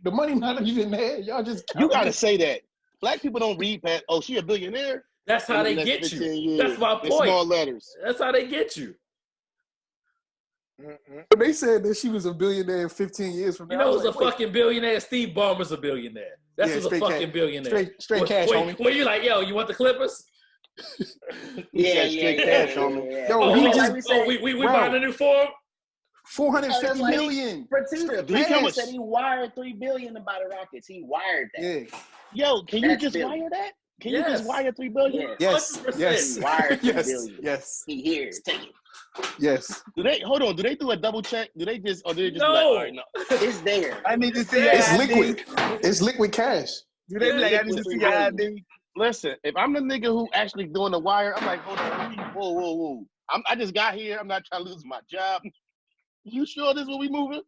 the money not even there. Y'all just You gotta say that. Black people don't read past, oh, she a billionaire? That's how in the they next get 15 you. years. That's my In point. small letters. That's how they get you. But they said that she was a billionaire 15 years from now. You know I who's was a like, wait. fucking billionaire? Steve Ballmer's a billionaire. That's Yeah, who's a straight fucking cash. billionaire. Straight cash, homie. Where you like, yo, you want the Clippers? said straight cash, homie. Yo, Oh, he oh, just- we bro. buying a new form? 450 like- million. Producer Did he come Fans with- said he wired $3 billion to buy the Rockets. He wired that. Yeah. Yo, can you That's just billion. wire that? Can you Yes. just wire $3 billion? Yes. 100%. Yes. Wired $3 Yes. billion. Yes. He here. Take it. Yes. Do they do a double check? Do they just be like, No. all right, no. It's there. I need to see your It's ID. liquid. It's liquid cash. Do they be like, I need to see your ID? Listen, if I'm the nigga who actually doing the wire, I'm like, hold on, whoa. I just got here. I'm not trying to lose my job. You sure this is what we moving?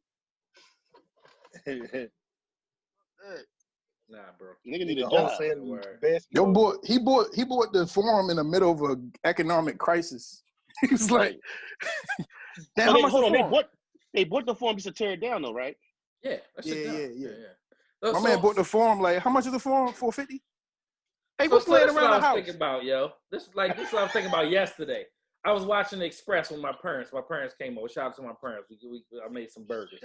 Nah, bro. Nigga need a The job. wholesale Word. best. Yo, he bought the forum in the middle of an economic crisis. He's like, damn, Oh, how much hold on, the forum? they bought the form just to tear it down though, right? Yeah, that shit Yeah, done. yeah. So- My man bought the forum. Like, how much is the forum? 450. Hey, So, what's laying this is what around I the was house? thinking about, yo. This is what I was thinking about yesterday. I was watching the Express with my parents. My parents came over. Shout out to my parents. I made some burgers.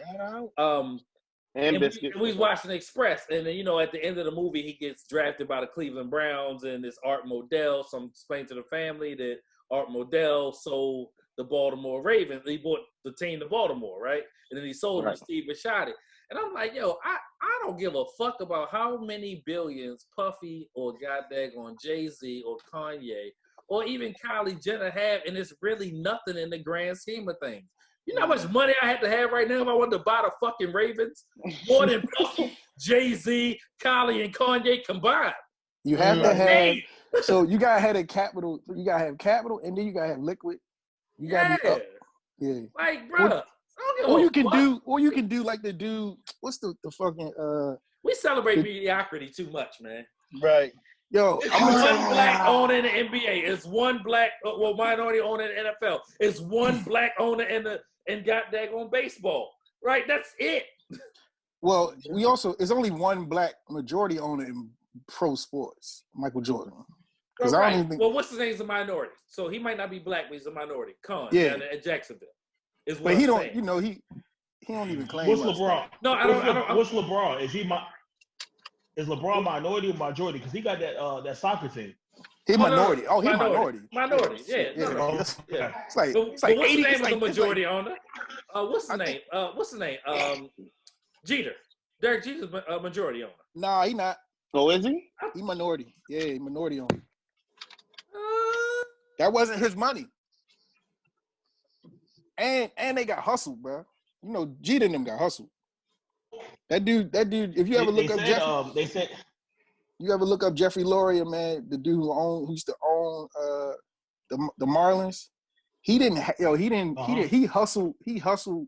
And And biscuits. we was watching the Express, and then at the end of the movie, he gets drafted by the Cleveland Browns, and this Art Modell. So I'm explaining to the family that Art Modell sold the Baltimore Ravens. He bought the team to Baltimore, right? And then he sold them to Steve Bisciotti. And I'm like, yo, I don't give a fuck about how many billions Puffy or goddamn Jay-Z or Kanye or even Kylie Jenner have, and it's really nothing in the grand scheme of things. You know how much money I had to have right now if I wanted to buy the fucking Ravens? More than Puffy, Jay-Z, Kylie, and Kanye combined. You have to have. Hey, So you gotta have a capital. You gotta have capital, and then you gotta have liquid. You gotta be yeah. up. Yeah. Like, bro, Or you can do like the dude. What's the fucking we celebrate mediocrity too much, man. Right. yo? It's I'm gonna one tell black owner in the NBA. It's one black, minority owner in the NFL. It's one black owner in goddamn baseball. Right? That's it. Well, we also it's only one black majority owner in pro sports, Michael Jordan. Because I don't Right. even think. Well, what's his name? He's a minority. So he might not be black, but he's a minority. Khan, Yeah. down at Jacksonville. Is what But I'm he don't. saying. You know he don't even claim. What's us. LeBron? No, I don't. What's LeBron? Is LeBron minority or majority? Because he got that soccer team. He minority. Oh, he minority. minority. Minority. Yeah. Yeah. No. It's Yeah. like But it's like what's 80. his name It's is like, a it's like, majority owner? What's his name? What's his name? Jeter. Derek Jeter's a majority owner. nah, he not. Oh, is he? He minority. Yeah, he minority owner. That wasn't his money. And they got hustled, bro. You know, Jeter and them got hustled. That dude. If you ever look up Jeffrey, They said you ever look up Jeffrey Loria, man, the dude who used to own the Marlins. He hustled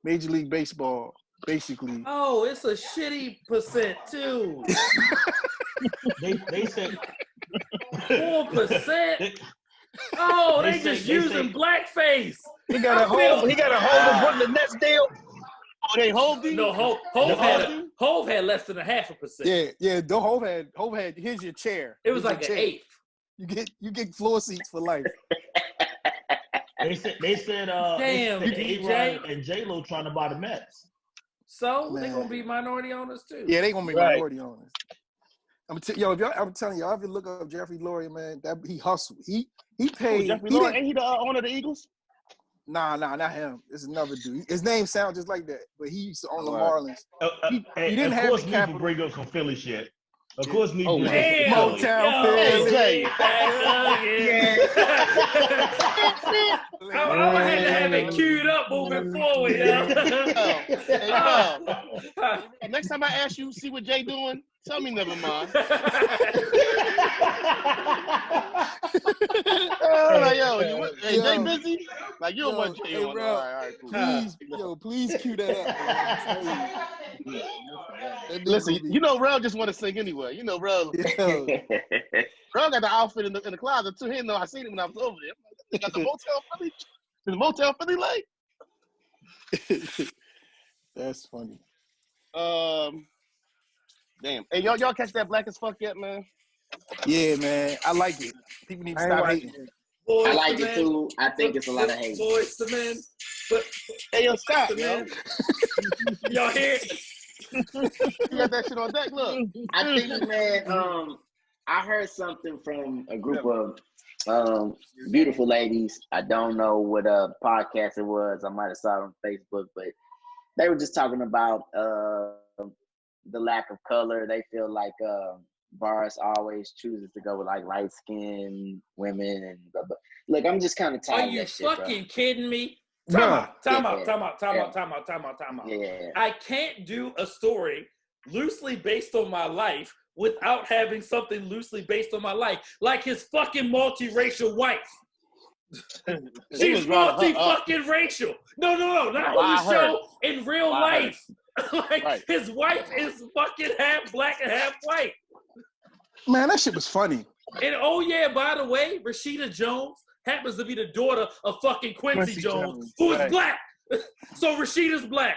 Major League Baseball basically. Oh, it's a shitty percent too. they said 4%. Oh, they just using blackface. He got a hold of Brooklyn Nets deal. Oh, they hold him? No, Hove had less than 0.5%. Yeah. The Hove had. Here's your chair. It was Here's like your an chair. eighth. You get floor seats for life. they said Damn, DJ. A-Rod and J-Lo trying to buy the Mets. So Man. they're gonna be minority owners too. Yeah, they gonna be Right. minority owners. I'm telling y'all, if you look up Jeffrey Loria, man, that he hustled. He paid. Jeffrey he Loria, didn't- ain't he the owner of the Eagles? Nah, not him. It's another dude. His name sounds just like that, but he used to own the Right. Marlins. He didn't of have course, the people capital. bring up some Philly shit. Of course, me. Oh, Damn, Motown yo, Philly. Jay. back again. I would have to have it queued up moving forward, yo. Hey, Ralph. Next time I ask you, see what Jay doing, tell me never mind. Like, yo, hey, Jay busy? Like, you don't want Jay on. Ralph, All right, cool. Please cue that up. Listen, you know Rel just want to sing anyway. You know Rel. Rel got the outfit in the closet too. He didn't know I seen him when I was over there. They got the Motel Philly. The Motel Philly like. That's funny. Damn. Hey, y'all catch that Black as Fuck yet, man? Yeah, man. I like it. People need to stop hating. I like it too. I think it's a lot of hate. Boys to men. But Hey, yo, stop, man. Y'all hear it? You got that shit on deck. Look. I think, man, I heard something from a group of beautiful ladies. I don't know what podcast it was. I might have saw it on Facebook, but they were just talking about the lack of color. They feel like Boris always chooses to go with like light skinned women and blah, blah. Look, I'm just kind of tired of that shit. Are you fucking kidding me? No. Time out. Yeah. I can't do a story loosely based on my life without having something loosely based on my life, like his fucking multiracial wife. She's multi-fucking racial. No, not on the show, in real life. Like, his wife is fucking half black and half white. Man, that shit was funny. And oh yeah, by the way, Rashida Jones happens to be the daughter of fucking Quincy Jones, who is black. So Rashida's black.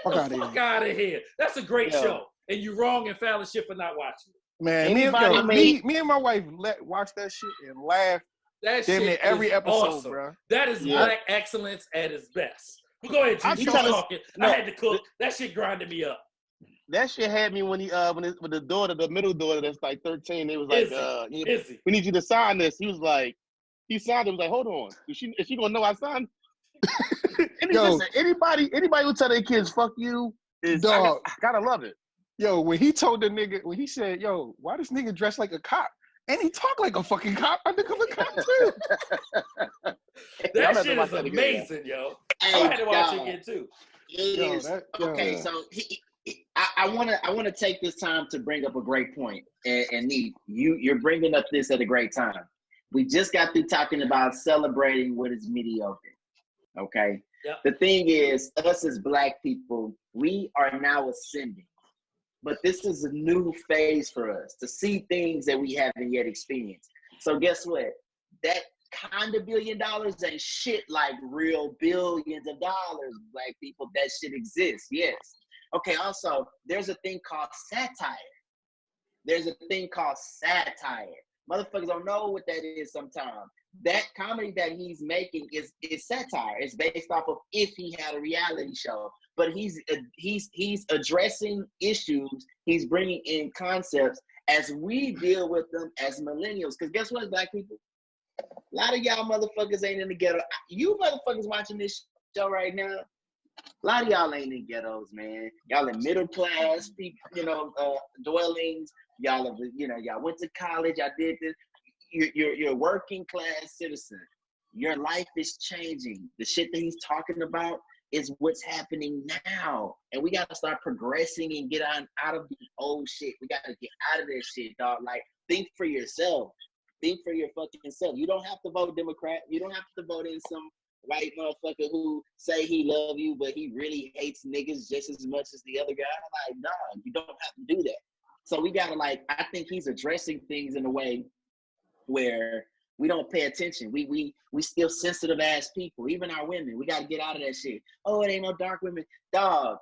Fuck out of here. That's a great show. And you're wrong and foul as shit for not watching it. Man, me and my wife watch that shit and laugh. That shit every episode, awesome. bro. That is black excellence at its best. But go ahead, you keep talking. I had to cook. That shit grinded me up. That shit had me when the daughter, the middle daughter that's like 13, they was like, we need you to sign this. He was like, he signed it. He was like, hold on. Is she gonna know I signed? Listen, anybody who tell their kids fuck you is dog. I gotta love it. Yo, when he told the nigga, when he said, yo, why this nigga dressed like a cop? And he talked like a fucking cop, undercover cop too. That shit is amazing, yo. I had to watch it again too. Okay, so I wanna take this time to bring up a great point. And Neat, you're bringing up this at a great time. We just got through talking about celebrating what is mediocre. Okay. Yep. The thing is, us as Black people, we are now ascending. But this is a new phase for us to see things that we haven't yet experienced. So guess what? That kind of $1 billion ain't shit like real billions of dollars, Black people. That shit exists, yes. Okay, also, there's a thing called satire. Motherfuckers don't know what that is sometimes. That comedy that he's making is satire. It's based off of if he had a reality show. But he's addressing issues. He's bringing in concepts as we deal with them as millennials. Because guess what, Black people? A lot of y'all motherfuckers ain't in the ghetto. You motherfuckers watching this show right now, a lot of y'all ain't in ghettos, man. Y'all in middle class people, dwellings. Y'all have, y'all went to college. Y'all did this. You're a working class citizen. Your life is changing. The shit that he's talking about is what's happening now. And we got to start progressing and get out of the old shit. We got to get out of this shit, dog. Like, think for yourself. Think for your fucking self. You don't have to vote Democrat. You don't have to vote in some white motherfucker who say he love you, but he really hates niggas just as much as the other guy. Like, nah, you don't have to do that. So we got to, I think he's addressing things in a way where we don't pay attention. We still sensitive ass people. Even our women, we got to get out of that shit. Oh, it ain't no dark women. Dog,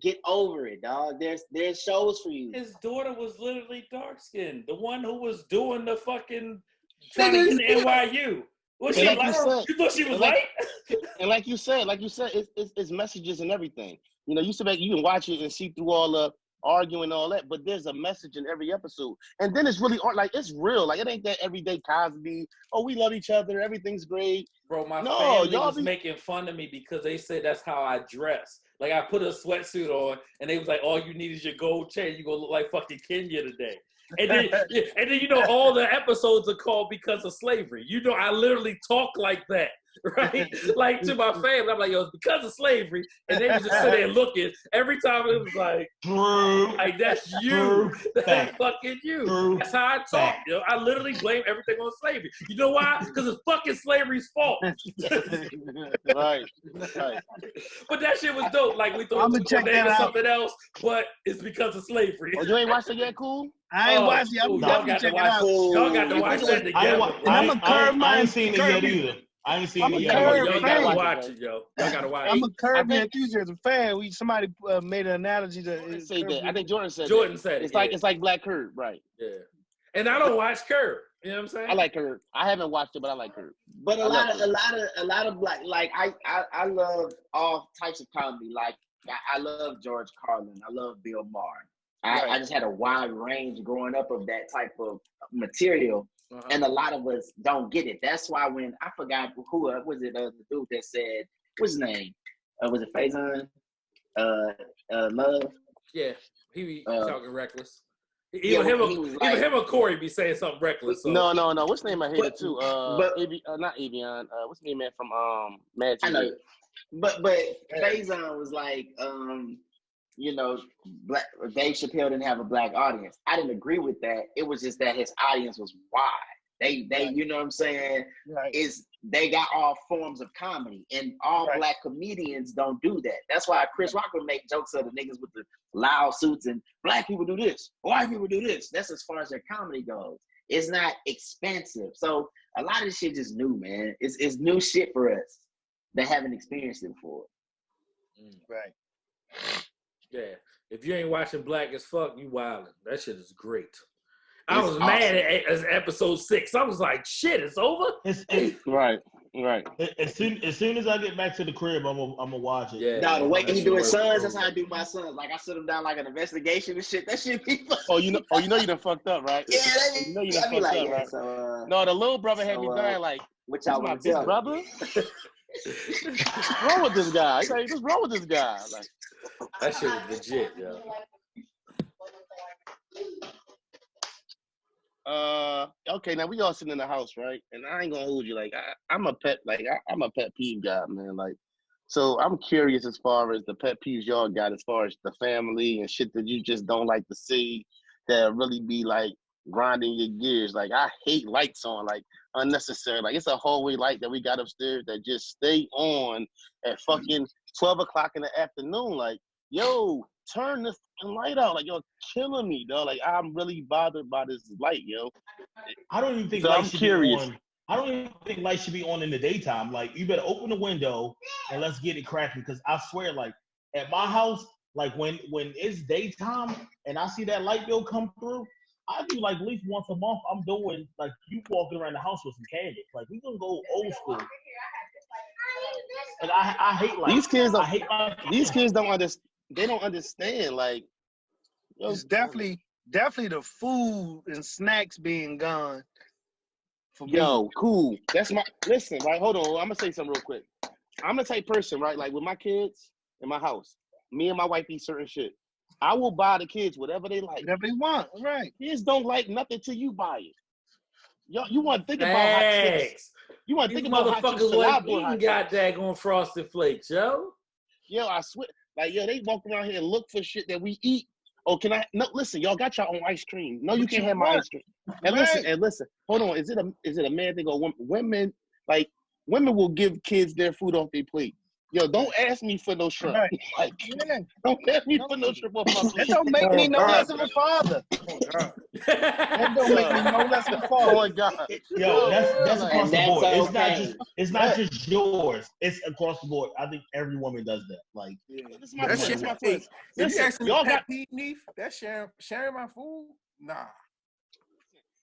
get over it, dog. There's shows for you. His daughter was literally dark skinned. The one who was doing the fucking trying to get to NYU. Was she you thought she was white? And like you said, it's messages and everything. You sit back, you can watch it and see through all arguing all that, but there's a message in every episode. And then it's really like it's real. Like it ain't that everyday Cosby. Oh, we love each other. Everything's great. Bro, my No, family y'all was making fun of me because they said that's how I dress. Like I put a sweatsuit on, and they was like, "All you need is your gold chain. You gonna look like fucking Kenya today." And then you know all the episodes are called because of slavery. You know, I literally talk like that, right? Like to my family, I'm like, "Yo, it's because of slavery," and they was just sitting there looking. Every time it was like, Drew, like that's you, Drew, that's fucking you. Drew, That's how I talk. You know, I literally blame everything on slavery. You know why? Because it's fucking slavery's fault. right. But that shit was dope. Like we thought I'ma it was check gonna name that it out. something else, but it's because of slavery. Oh, you ain't watched it yet, Cool? I ain't watching. I'm Y'all definitely got to checking watch. out. Y'all got to watch that together. I ain't seen it yet either. I ain't seen I'm it a yet. curb Y'all fan. got to watch it, yo. Y'all got to watch I'm it. a Curb Your think- Enthusiasm fan. Somebody made an analogy to I didn't say that. I think Jordan said Jordan that. said it. It's like Black Curb, right? Yeah. And I don't watch Curb. You know what I'm saying? I like Curb. I haven't watched it, but I like Curb. But I a love lot of black, like I love all types of comedy. Like I love George Carlin. I love Bill Maher. I just had a wide range growing up of that type of material, and a lot of us don't get it. That's why when I forgot who was it, the dude that said, what's his name? Was it Faison? Love. Yeah, he be talking reckless. Yeah, Even him or Corey be saying something reckless. So. No. What's the name I hated too? but not Avion. What's the name man from Mad TV? I know, but Faison was like, you know, Dave Chappelle didn't have a black audience. I didn't agree with that. It was just that his audience was wide. They you know what I'm saying? Right. They got all forms of comedy, and all black comedians don't do that. That's why Chris Rock would make jokes of the niggas with the loud suits and black people do this, white people do this. That's as far as their comedy goes. It's not expansive. So a lot of this shit just new, man. It's new shit for us that haven't experienced it before. Right. Yeah. If you ain't watching Black as Fuck, you wildin'. That shit is great. I was mad at episode 6. I was like, shit, it's over? Right. As soon as I get back to the crib, I'm gonna watch it. Yeah. Nah, the way he do his sons, that's bro. how I do my sons. Like I sit them down like an investigation and shit. That shit be fun. Oh, you know you done fucked up, right? Yeah, you know you done I be fucked like, up, yeah, right? so No, the little brother had me dying like, what "This y'all my want to big tell me? brother? What's wrong with this guy?" He's like, "What's wrong with this guy?" Like, That shit was legit, yo. Okay, now we all sitting in the house, right? And I ain't gonna hold you. Like, I'm a pet peeve guy, man. Like, so I'm curious as far as the pet peeves y'all got, as far as the family and shit that you just don't like to see, that really be like grinding your gears. Like, I hate lights on, like unnecessary. Like, it's a hallway light that we got upstairs that just stay on at fucking 12 o'clock in the afternoon. Like, yo, turn this fucking light out. Like, you're killing me, dog. Like, I'm really bothered by this light, yo. I don't even think So lights I'm should curious. be on. I don't even think lights should be on in the daytime. Like, you better open the window and let's get it cracking. Because I swear, like, at my house, like when it's daytime and I see that light bill come through, I do like at least once a month. I'm doing like you walking around the house with some candles. Like, we gonna go old school. And I hate lights. These kids don't. I hate my These kids don't understand. They don't understand. Like, yo, It's definitely the food and snacks being gone. For me. yo, cool. That's my listen. Right, hold on. I'm gonna say something real quick. I'm the type person, right? Like with my kids in my house, me and my wife eat certain shit. I will buy the kids whatever they like. Whatever they want, right? Kids don't like nothing till you buy it. Yo, you want to think about hot chips? Thanks. You want to These think about hot chips? motherfuckers till I wasn't bought hot eating chips. goddamn Frosted Flakes, yo. Yo, I swear, like, yo, they walk around here and look for shit that we eat. Oh, can I? No, listen, y'all got your own ice cream. No, you What can't you have my want? ice cream. And listen, hold on. Is it a man thing or women? Like, women will give kids their food off their plate. Yo, don't ask me for no shrimp. Right. Like, Yeah. don't ask me for no shrimp off my That plate. don't make me no less of a father. That don't make me no less of a Oh father. my God. Yo, that's across the that's board. okay. It's not just yours. It's across the board. I think every woman does that. Like, This is my That friend. shit, This is my hey, friend. if you Listen, asking y'all the got pet peeve, Neef, that's sharing my food? Nah.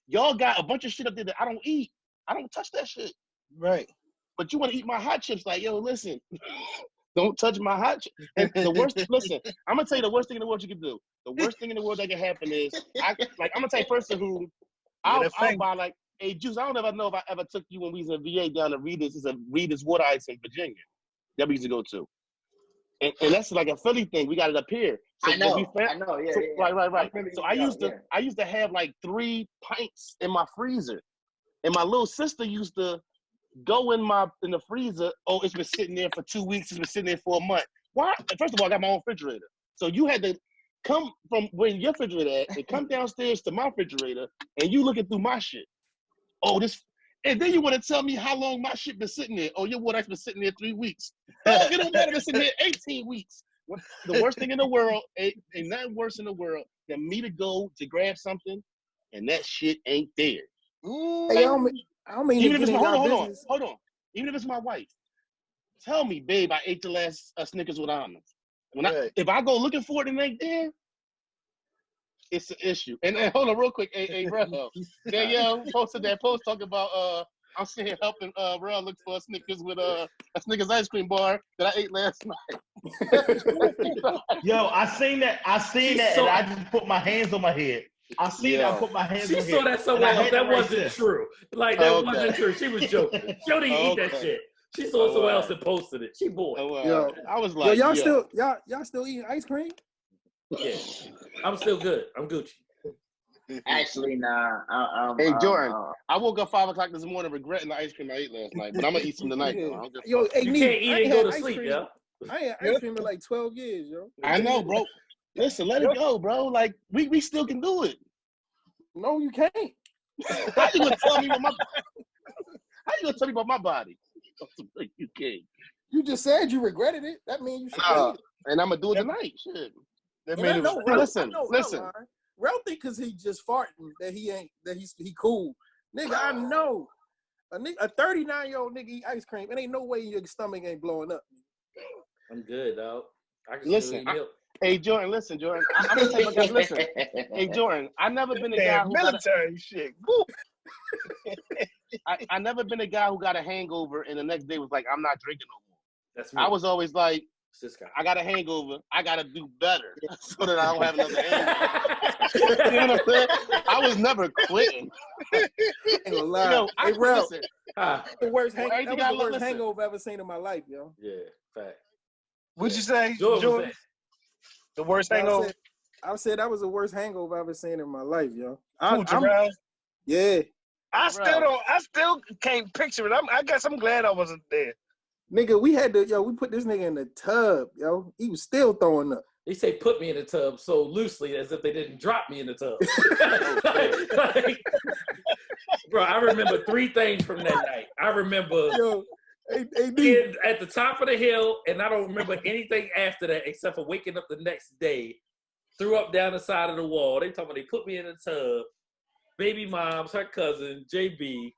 y'all got a bunch of shit up there that I don't eat. I don't touch that shit. Right. But you want to eat my hot chips? Like, yo, listen. Don't touch my hot. And the worst. Listen, I'm gonna tell you the worst thing in the world you can do. The worst thing in the world that can happen is I'm gonna tell you a person who I'll buy like, hey, Juice. I don't ever know if I ever took you when we was in VA down to Reedus. It's a Reedus Water Ice in Virginia that we used to go to. And that's like a Philly thing. We got it up here. So I know. Yeah, so, yeah. Right. So I used to have like 3 pints in my freezer, and my little sister used to go in the freezer. Oh, it's been sitting there for 2 weeks. It's been sitting there for a month. Why? First of all, I got my own refrigerator, so you had to come from where your refrigerator at and come downstairs to my refrigerator, and you looking through my shit. Oh, this. And then you want to tell me how long my shit been sitting there. Oh, your water's been sitting there 3 weeks. Oh, it don't matter if it's sitting there 18 weeks. The worst thing in the world, ain't nothing worse in the world than me to go to grab something and that shit ain't there. Hey, I don't mean even if it's business. Hold on. Even if it's my wife, tell me, babe, I ate the last Snickers with almonds. If I go looking for it and it ain't there, it's an issue. And hold on real quick, hey bro. Danielle posted that post talking about I'm sitting here helping Rel look for a Snickers with a Snickers ice cream bar that I ate last night. Yo, I seen that, and I just put my hands on my head. I seen that, I put my hands on my head. She saw that somewhere else. That wasn't true. Like, that wasn't true. She was joking. She didn't eat that shit. She saw it somewhere else and posted it. She bored. I was like, y'all still eating ice cream? Yeah. I'm still good. I'm Gucci. Actually, nah. Hey, Jordan, I woke up 5 o'clock this morning regretting the ice cream I ate last night, but I'm going to eat some tonight. Yeah. Though. Yo, hey, you can't eat and go to sleep, yo. I ain't had ice cream in like 12 years, yo. I know, bro. Listen, let it go, bro. Like, we still can do it. No, you can't. How you gonna tell me about my body? You can't. You just said you regretted it. That means you should eat it. And I'm gonna do it tonight. Shit. Listen. Rel think because he just farting that he cool. Nigga, I know. A 39-year-old nigga eat ice cream. It ain't no way your stomach ain't blowing up. I'm good, dog. I can listen. Hey, Jordan, listen, Jordan. I'm gonna tell you guys, listen. Hey, Jordan, I never been a guy who military shit. I never been a guy who got a hangover and the next day was like, I'm not drinking no more. That's me. I was always like, I got a hangover. I gotta do better so that I don't have another hangover. You know what I'm saying? I was never quitting. Ain't gonna lie. Yo, hey, Rel, listen. the worst hangover I've ever seen in my life, yo. Yeah, fact. What'd you say, Jordan? The worst hangover? I said that was the worst hangover I've ever seen in my life, yo. Yeah. I I still can't picture it. I guess I'm glad I wasn't there. Nigga, we put this nigga in the tub, yo. He was still throwing up. They say put me in the tub so loosely as if they didn't drop me in the tub. Bro, I remember 3 things from that night. I remember being at the top of the hill, and I don't remember anything after that except for waking up the next day, threw up down the side of the wall. They told me they put me in the tub. Baby mom's, her cousin, JB.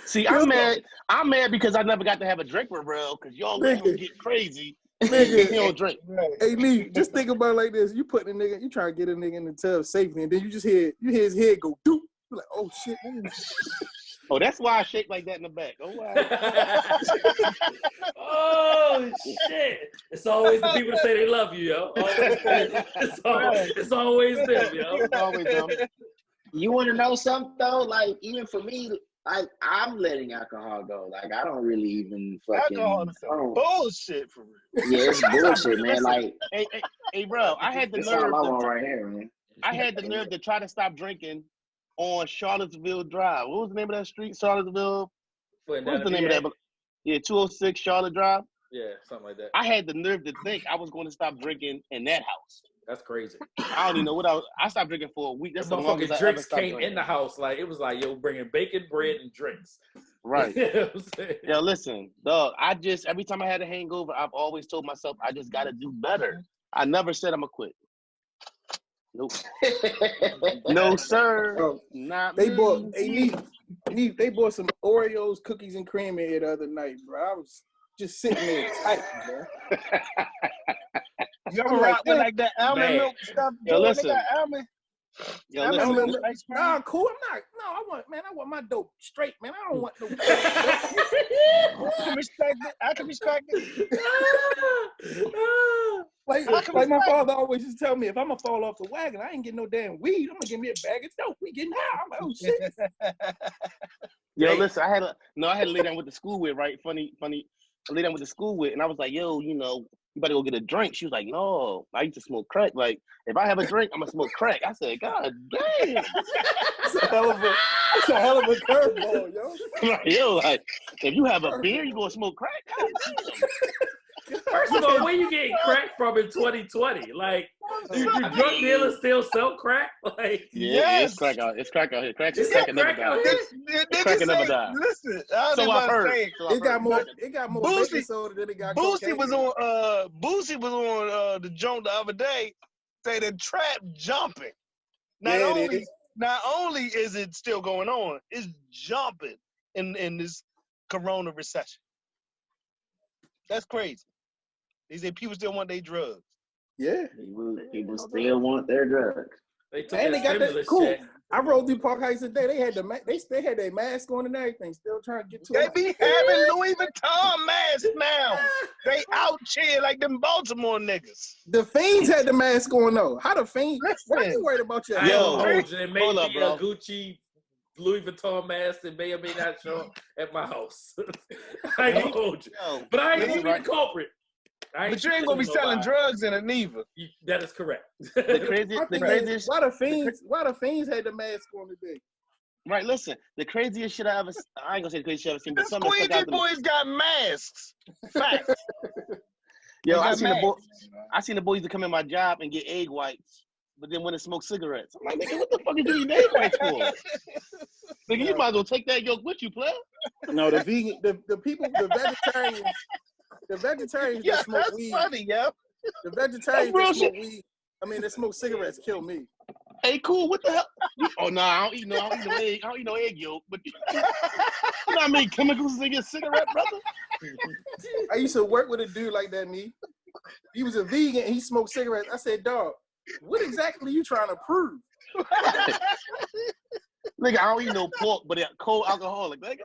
See, I'm mad because I never got to have a drink with Rel because y'all let him get crazy. Nigga, he don't drink. Hey Lee, just think about it like this. You put the nigga, you try to get a nigga in the tub safely, and then you just hear his head go doop. You're like, oh shit. Oh, that's why I shake like that in the back. Oh, wow. Oh shit. It's always the people that say they love you, yo. It's always them, yo. It's always them. You want to know something though? Like, even for me, like, I'm letting alcohol go. Like, I don't really even fucking. Alcohol is bullshit for real. Yeah, it's bullshit, man. Like, hey, bro, I had the this nerve. all I want right here, man. I had the nerve to try to stop drinking on Charlottesville Drive. What was the name of that street? Charlottesville. What was the name of that? Yeah, 206 Charlotte Drive. Yeah, something like that. I had the nerve to think I was going to stop drinking in that house. That's crazy. I don't even know what I stopped drinking for a week. That's the longest motherfucking drinks came in the house. Like, it was like, yo, bringing bacon, bread, and drinks. Right. You know what I'm saying? Yo, listen, dog, every time I had a hangover, I've always told myself I just got to do better. I never said I'm going to quit. Nope. No, sir. Bro, not they me. bought they bought some Oreos, cookies, and cream in here the other night, bro. I was just sitting there tight, bro. You ever rock with like that almond milk stuff? Yo, listen. Yo, listen. Nah, cool. I want my dope straight, man. I don't want no. I can be cracking. Like my father always used to tell me, if I'm gonna fall off the wagon, I ain't getting no damn weed. I'm gonna give me a bag of dope. We getting high. I'm like, oh shit. Yo, listen, I had to lay down with the school with, right? Funny. I lay down with the school with, and I was like, yo, you better go get a drink. She was like, no, I used to smoke crack. Like, if I have a drink, I'm gonna smoke crack. I said, God damn. It's a hell of a curveball, yo. Yo, like, if you have a beer, you gonna smoke crack? First of all, where you getting crack from in 2020? Like, do drug dealers still sell crack? Like, yeah, it's crack out. It's crack out here. Crack never dies. Crack never dies. Listen, So I've heard. It got more baking soda than it got Boosie cocaine. Boosie was on the joint the other day. Say the trap jumping. Not only is it still going on, it's jumping in this corona recession. That's crazy. They say people still want their drugs. Yeah. People still want their drugs. they took And they got that cool. check. I rode through Park Heights today. They had they had their mask on and everything. Still trying to get to They it. be having Louis Vuitton masks now. They out here like them Baltimore niggas. The Fiends had the mask on though. How the Fiends? Why Listen. you worried about your I Yo, don't hold you. It may hold up, be bro. a Gucci Louis Vuitton mask that may or may not show up at my house. I ain't gonna hold you. Yo, But I ain't listen, gonna be right. the culprit. But you ain't gonna be selling drugs in it neither. That is correct. The craziest, Why the Fiends had the mask on today? right? Listen, the craziest shit I ain't gonna say the craziest shit I've ever seen, but The something that stuck squeegee out to me. boys got masks. Facts. Yo, They I got seen the boys to come in my job and get egg whites, but then went and smoke cigarettes. I'm like, nigga, what the fuck is you eating egg whites for? Nigga, you might as well take that yolk with you, player. No, the vegan, the people, the vegetarians Yeah, that smoke that's weed. funny, yo. The vegetarians That's real that smoke weed. I mean, that smoke cigarettes kill me. Hey, cool. What the hell? Oh no, I don't eat no egg. I don't eat no egg yolk. But you know how many chemicals is in your cigarette, brother? I used to work with a dude like that, me. He was a vegan and he smoked cigarettes. I said, dog, what exactly are you trying to prove? Nigga, I don't eat no pork, but it's cold alcoholic. Nigga,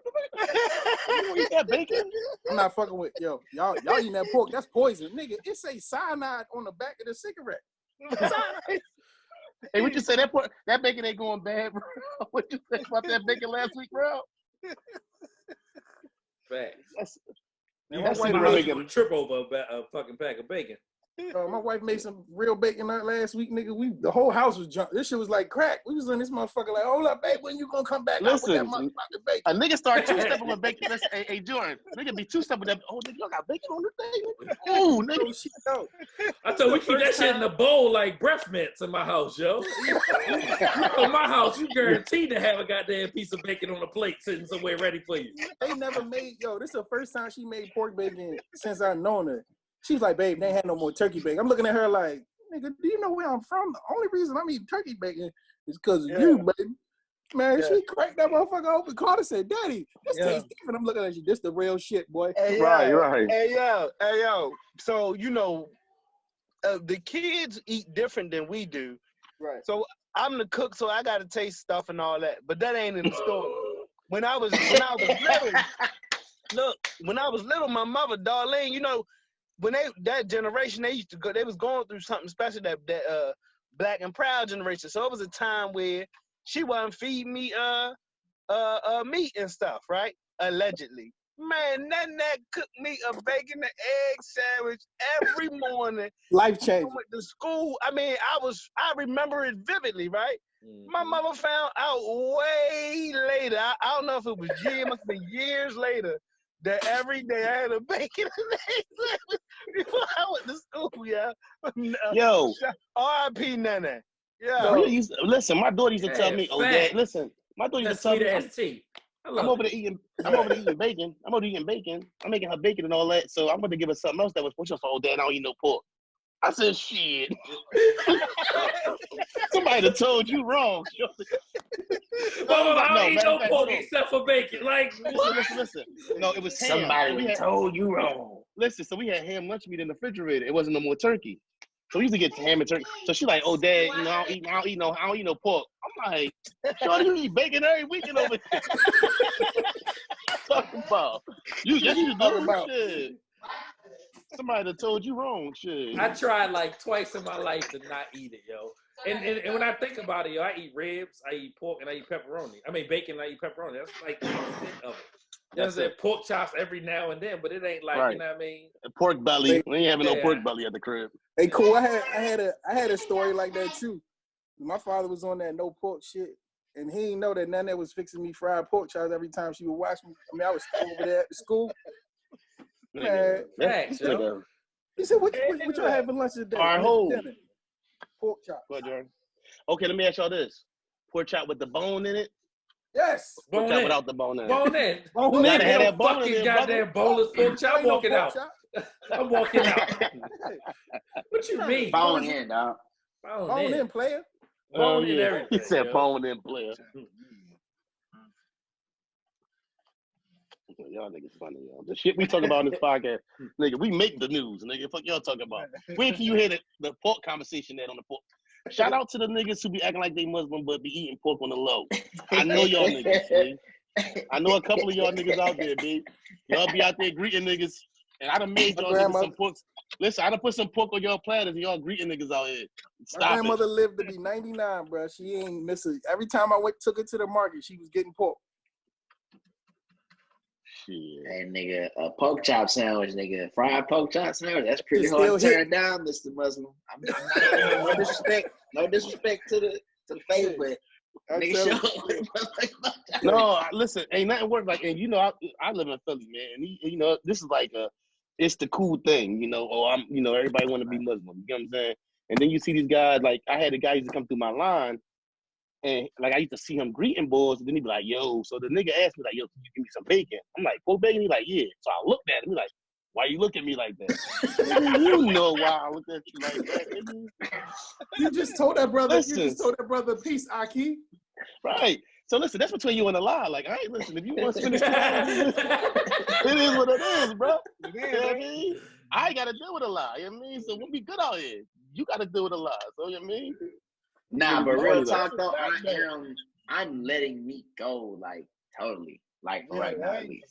you don't eat that bacon? I'm not fucking with y'all eating that pork. That's poison, nigga. It say cyanide on the back of the cigarette. Cyanide. Hey, what you say? That bacon ain't going bad, bro. What you say about that bacon last week, bro? Facts. Man, That's my the wife real made, bacon. Would trip over a fucking pack of bacon. my wife made some real bacon last week, nigga. The whole house was drunk. This shit was like crack. We was in this motherfucker like, hold up, babe, when you gonna come back out with that Listen, motherfucking bacon? a nigga start two-stepping with bacon. Listen, hey, Jordan, nigga be two-stepping with that. Oh, nigga, y'all got bacon on the thing? Oh, nigga. Oh, shit, no. I told we keep that shit in a bowl like breath mints in my house, yo. In my house, you guaranteed to have a goddamn piece of bacon on a plate sitting somewhere ready for you. They never made, this is the first time she made pork bacon since I've known her. She's like, babe, they ain't had no more turkey bacon. I'm looking at her like, nigga, do you know where I'm from? The only reason I'm eating turkey bacon is because of you, baby. Man, she cracked that motherfucker open. Carter said, Daddy, this tastes different. I'm looking at you. This the real shit, boy. Hey, Right. Hey, yo. So, the kids eat different than we do. Right. So I'm the cook, so I got to taste stuff and all that. But that ain't in the story. When I was little, look, when I was little, my mother, Darlene, when that generation, they was going through something special, that Black and Proud generation. So it was a time where she wasn't feeding me meat and stuff, right? Allegedly. Man, that cooked me a bacon and egg sandwich every morning. Life I changing. went to school. I mean, I remember it vividly, right? My mother found out way later. I don't know if it was years, must have been years later, that every day I had a bacon and egg sandwich before I went to school, yeah. Yo. R.I.P. Nene. Yeah. Listen, my daughter used to tell me, Dad, listen. My daughter used to tell me, I'm over there eating bacon. I'm making her bacon and all that. So I'm going to give her something else that was pushing. Oh, Dad, I don't eat no pork. I said, shit. Somebody done told you wrong. I don't eat no pork except for bacon. Like, listen. No, it was ham. Somebody told you wrong. Listen, so we had ham lunch meat in the refrigerator. It wasn't no more turkey. So we used to get ham and turkey. So she's like, oh, Dad, I don't eat no pork. I'm like, Shorty, you eat bacon every weekend over here. talking about? You need to Talking know about. shit. Somebody that told you wrong shit. I tried like twice in my life to not eat it, yo. And when I think about it, yo, I eat ribs, I eat pork, and I eat pepperoni. I mean bacon, and I eat pepperoni. That's like 80% of it. You know what I'm saying? Pork chops every now and then, but it ain't like, you know what I mean? Pork belly. We ain't having no Yeah. pork belly at the crib. Hey, cool. I had a story like that too. My father was on that no pork shit, and he didn't know that Nana was fixing me fried pork chops every time she would watch me. I mean, I was over there at the school. Man, Facts, yo. he said, "What y'all have for lunch today?" All right, hold. Dinner. Pork chops. Go ahead, Jordan. Okay, let me ask y'all this: pork chop with the bone in it? Yes. Pork Bone chop in. without the bone in it? Bone in. Bone You in. Gotta have no that bone in fucking there, goddamn boneless pork chop. I'm Ain't no walking pork out. chop. I'm walking out. What you mean? Bone in, dog. Bone in, player. Bone in yeah. everything. He said yo. bone in, player. Y'all niggas funny, yo. The shit we talk about in this podcast, nigga, we make the news, nigga. Fuck y'all talking about. Where can you hear the pork conversation at on the pork? Shout out to the niggas who be acting like they Muslim but be eating pork on the low. I know y'all niggas, B. I know a couple of y'all niggas out there, B. Y'all be out there greeting niggas, and I done made y'all niggas some pork. Listen, I done put some pork on y'all platters, and y'all greeting niggas out here. My Stop grandmother it. lived to be 99, bro. She ain't miss it. Every time I took her to the market, she was getting pork. Shit. Hey, nigga, a pork chop sandwich, nigga. Fried pork chop sandwich. That's pretty It's hard to still turn down, Mr. Muslim. I'm not, no disrespect to the faith, but nigga, tell show. No, listen, ain't nothing worse. Like, and you know, I live in Philly, man. And you know, this is like it's the cool thing, you know. Oh, I'm, you know, everybody want to be Muslim. You know what I'm saying? And then you see these guys. Like, I had a guy used to come through my line, and like I used to see him greeting boys, and then he'd be like, "Yo," so the nigga asked me like, "Yo, can you give me some bacon?" I'm like, "Pork bacon?" He's like, "Yeah." So I looked at him. He's like, "Why you look at me like that?" Nigga, you know why I looked at you like that, nigga. You just told that brother. Listen. You just told that brother, peace, Aki. Right. So listen, that's between you and Allah. Like, I ain't listen. If you want to spend this time, it is what it is, bro. You know what I mean? I ain't got to deal with Allah. You know what I mean? So we'll be good out here. You got to deal with Allah. So you know what I mean? Nah, but real talk though, That's I'm letting meat go like totally, like for right now at least.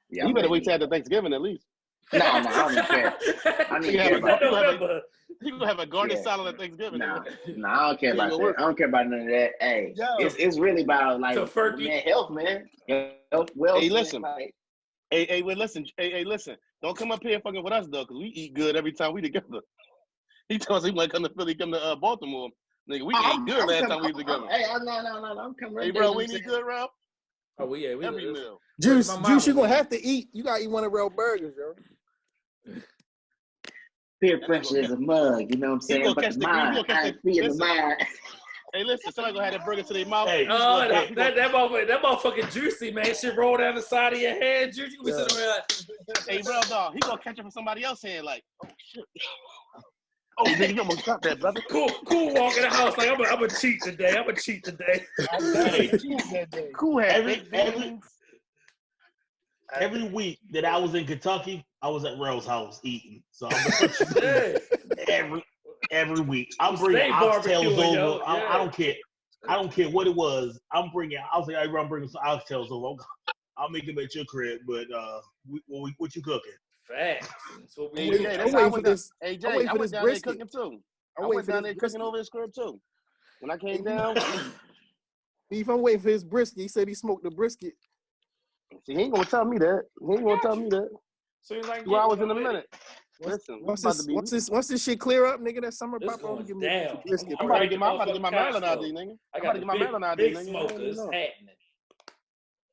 Yeah, You I'm better letting wait till meat after Thanksgiving at least. go. Nah, I don't even care. I don't even care about that. You gonna have a garden Yeah. salad at Thanksgiving. Nah, I don't care Yeah, about go that. work. I don't care about none of that. Hey, Yo. it's really about like Tofurkey. man, health, man. Health, wealth, Hey, listen. man, like, Hey, wait, listen. Hey, listen. Don't come up here fucking with us though, cause we eat good every time we together. He tells us he want to come to Philly, come to Baltimore. Nigga, we ate good last time we was together. Hey, no, I'm coming right Hey, there. bro, we eat good, bro. Oh, yeah, we Every meal. Juice, My mama you gonna was- have to eat. You gotta eat one of real burgers, yo. Peer pressure is a mug, you know what I'm saying? gonna But catch the the green, he mind, gonna catch I the- feel the listen. mind. Hey, listen, somebody gonna have that burger to their mouth. Hey, Oh, that motherfucking juicy, man. Shit roll down the side of your head, juicy. You be sitting there like, Hey, real dog, he gonna catch it from somebody else hand like, oh shit. Oh, nigga, you almost got that, brother. cool walk in the house like I'm a cheat today. Hey, Cool hat. every week that I was in Kentucky, I was at Rell's house eating. So I'm gonna let you know every week. I'm bringing Stay oxtails barbecuing, yo. over. I don't care. I don't care what it was. I'm bringing. I was like, hey, I'm bringing some oxtails over. I'll make them at your crib. But what you cooking? Facts. So Hey, we Jay, I'm that's how I waiting for went down. this. Hey, I'm Jay, waiting I for went this down there brisket. cooking too. I I'm went waiting for down this there cooking brisket. over his crib too. When I came down, Beef, I'm waiting for his brisket. He said he smoked the brisket. see, he ain't gonna tell me that. He ain't gonna tell me that. soon as I can 2 get hours it, in a I'm with minute. it. Listen, Once about to be. this shit clear up, nigga, that summer This pop on, going give me a down. brisket. I'm bro. about to get my Maryland Costco. ID, nigga. I I'm about got to the get my Maryland ID, big nigga. smoker. It's happening.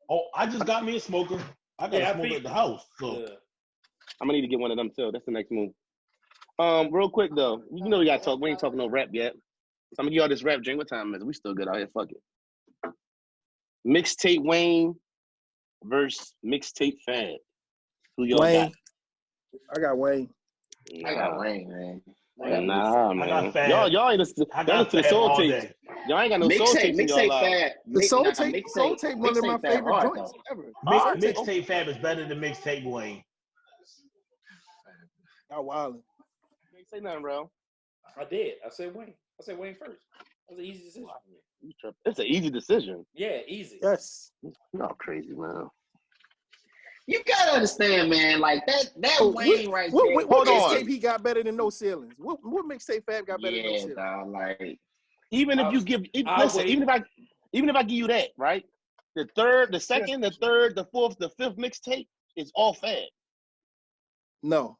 Oh, I just got me a smoker. I got a smoker at the house. So Yeah. I'm gonna need to get one of them too. That's the next move. Real quick though, you know we gotta talk. We ain't talking no rap yet. So I'm gonna give y'all this rap drink. What time is it? We still good out here. Fuck it. Mixtape Wayne versus Mixtape Fab. Who y'all Wayne. I got Wayne. got? I got Wayne, man. Nah, I man. got Fab. Y'all ain't listen I to got the Fab soul all tapes. day. Y'all ain't got no soul tapes in y'all Mixtape lives. Fab. The soul tape, one of my Fab favorite hard, joints ever. Mixtape Fab is better than Mixtape Wayne. Y'all wildin'. Can't say nothing, bro. I did. I said Wayne. I said Wayne first. That was an easy decision for me. It's an easy decision. Yeah, easy. Yes. Y'all crazy, man. You gotta understand, man. Like that Wayne right what, there. what Hold on. mixtape he got better than No Ceilings? What mixtape Fab got better than No Yeah, Ceilings? dog. Like Even if you give, listen, even if I give you that, right? The third, the second, the third, the fourth, the fifth mixtape is all Fab. No.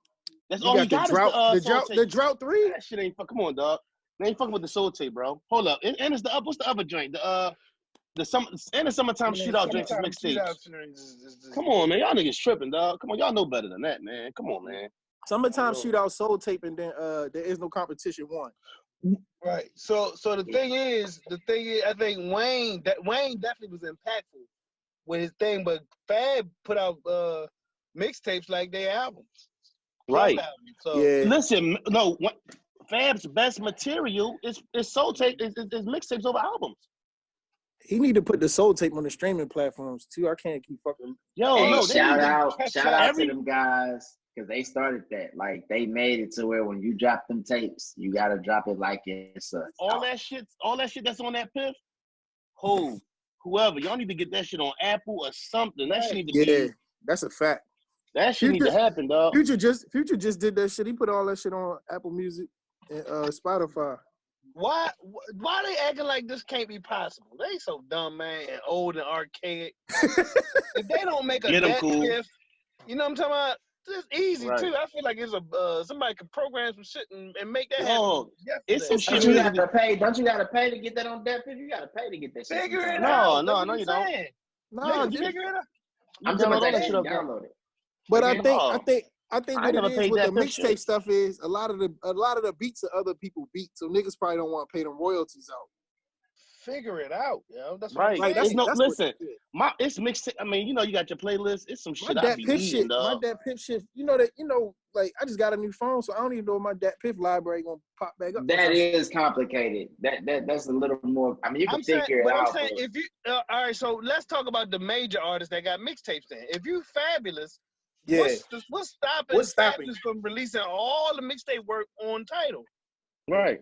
That's You all he got got the is drought, the drought 3. That shit ain't fuck. Come on, dog. They ain't fucking with the soul tape, bro. Hold up. And it's the what's the other joint? The summertime shootout drinks is mixtapes. Come on, man. Y'all niggas tripping, dog. Come on, y'all know better than that, man. Come on, man. Summertime shootout soul tape, and then there is no competition 1. Right. So the thing is, I think Wayne definitely was impactful with his thing, but Fab put out mixtapes like their albums. Right. So Yeah. Listen, no, Fab's best material is soul tape is mixtapes over albums. He need to put the soul tape on the streaming platforms too. I can't keep fucking. Yo, hey, no, shout out to them guys because they started that. Like they made it to where when you drop them tapes, you gotta drop it like it's all that shit that's on that piff. Whoever, y'all need to get that shit on Apple or something. That shit need to be. That's a fact. That shit need to happen, dog. Future just did that shit. He put all that shit on Apple Music and Spotify. Why they acting like this can't be possible? They so dumb, man, and old and archaic. If they don't make a that piff, you know what I'm talking about? It's easy too. I feel like it's somebody could program some shit and make that happen. It's some shit you gotta pay. Don't you gotta pay to get that on that piff? You gotta pay to get that shit. Figure it out. No, you don't. No, you figure it out. I'm talking about that shit download it. But I think what it is with the mixtape shit. stuff is a lot of the beats are other people beats, so niggas probably don't want to pay them royalties out. Figure it out, yo. That's right. Like, that's listen. It's mixtape. I mean, you got your playlist. It's some shit I be eating, dog. My Dat Piff shit. Like I just got a new phone, so I don't even know if my Dat Piff library gonna pop back up. That is complicated. That's a little more. I mean, you can figure it out. I'm saying if you all right, so let's talk about the major artists that got mixtapes. Then, if you Fabulous. Yeah. What's stopping Fabulous from releasing all the mixtape work on Tidal? Right.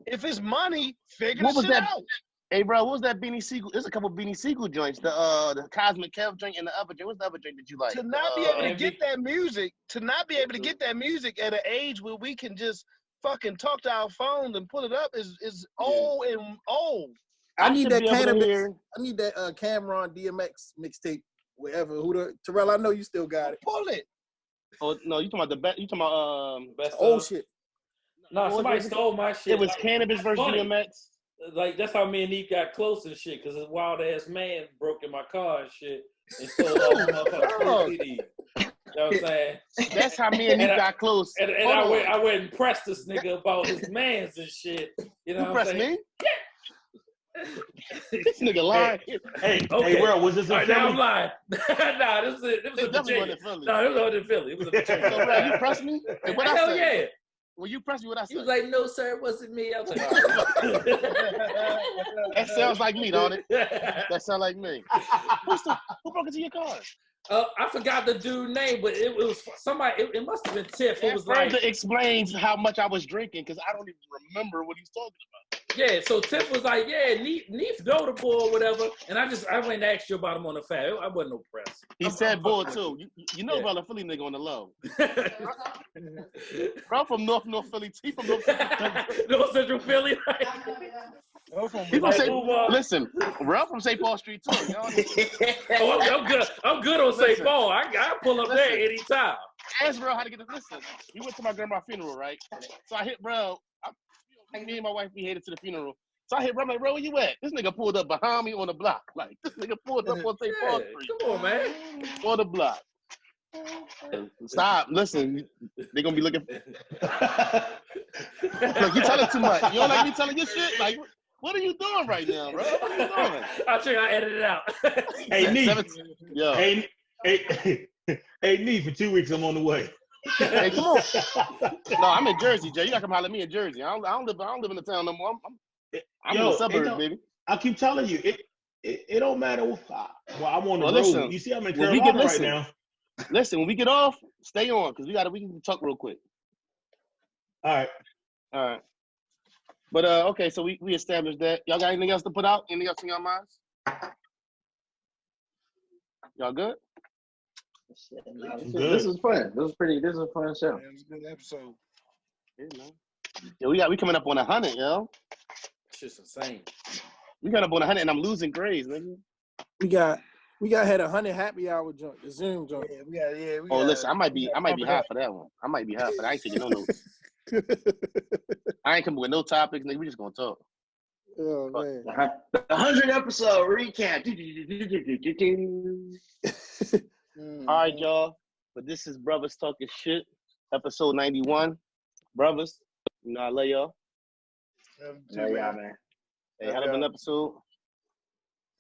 If it's money, figure the shit out. Hey, bro, what was that Beanie Siegel? There's a couple Beanie Siegel joints. The Cosmic Kev joint and the other joint. What's the other joint that you like? To not be able to get that music, at an age where we can just fucking talk to our phones and pull it up is old and old. I need that cannabis. I need that Cameron DMX mixtape. Wherever, Terrell, I know you still got it. Pull it. Oh no, you talking about you talking about best old shit. No, somebody stole my shit. It was Cannabis versus DMX. Like that's how me and Neef got close and shit, because this wild ass man broke in my car and shit and stole all the motherfucking CDs. You know what I'm saying? That's how me and Neef got close. And I went and pressed this nigga about his mans and shit. You know what I'm saying? Me? Yeah. This nigga lying. Hey, bro, was this in Philly? Now I'm lying. Nah, it was in Virginia. No, it was in Philly. It was in Virginia. So, bro, you pressed me? And what I said? Yeah. Well, you pressed me, what I said? He was like, no, sir, it wasn't me. I was like, that sounds like me, don't it? That sounds like me. Who broke into your car? I forgot the dude's name, but it was somebody. It must have been Tiff. It was further explains how much I was drinking because I don't even remember what he's talking about. Yeah, so Tiff was like, yeah, Neef know the boy or whatever, and I went and asked you about him on the Fab. I wasn't no press. He said bull too. You know about a Philly nigga on the low. Bro from North Philly. He from North Central Philly. Right? He gonna say, listen, Ralph from St. Paul Street too. You know? I'm good. I'm good on St. Paul. I pull up there anytime. Ask bro how to get the listen. We went to my grandma's funeral, right? So I hit bro. Me and my wife, we headed to the funeral. So I hit bro, I'm like, bro, where you at? This nigga pulled up behind me on the block. Like, this nigga pulled up on St. Paul Street. Come on, man. On the block. Stop. Listen, they're going to be looking. Look, you telling too much. You don't like me telling your shit? Like, what are you doing right now, bro? What are you doing? I'll tell you, I edit it out. Hey, Neef. Yo. Hey, Neef, for 2 weeks, I'm on the way. Hey, come on. No, I'm in Jersey, Jay. You gotta come holler at me in Jersey. I don't live in the town no more. I'm in the suburbs, baby. I keep telling you, it don't matter. Well, I'm on the road. Listen, you see, I'm in Carolina right now. Listen, when we get off, stay on because we can talk real quick. All right. But okay, so we established that. Y'all got anything else to put out? Anything else in your minds? Y'all good? This is fun. This is a fun show. It was a good episode. Yeah, man. Yo, we coming up on 100, yo. Shit's insane. We got up on 100, and I'm losing grades, nigga. We got had 100 happy hour joint, the Zoom joint. Listen, I might be high for that one. I might be high for that. I ain't taking no notes. I ain't coming with no topics, nigga. We just gonna talk. Oh man. The 100 episode recap. All right, y'all. But this is Brothers Talking Shit, episode 91. Brothers, you know I love y'all. Man. Hey, hell of an episode.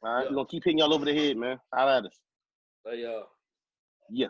All right, we're gonna keep hitting y'all over the head, man. Holla at us. Love y'all. Yeah.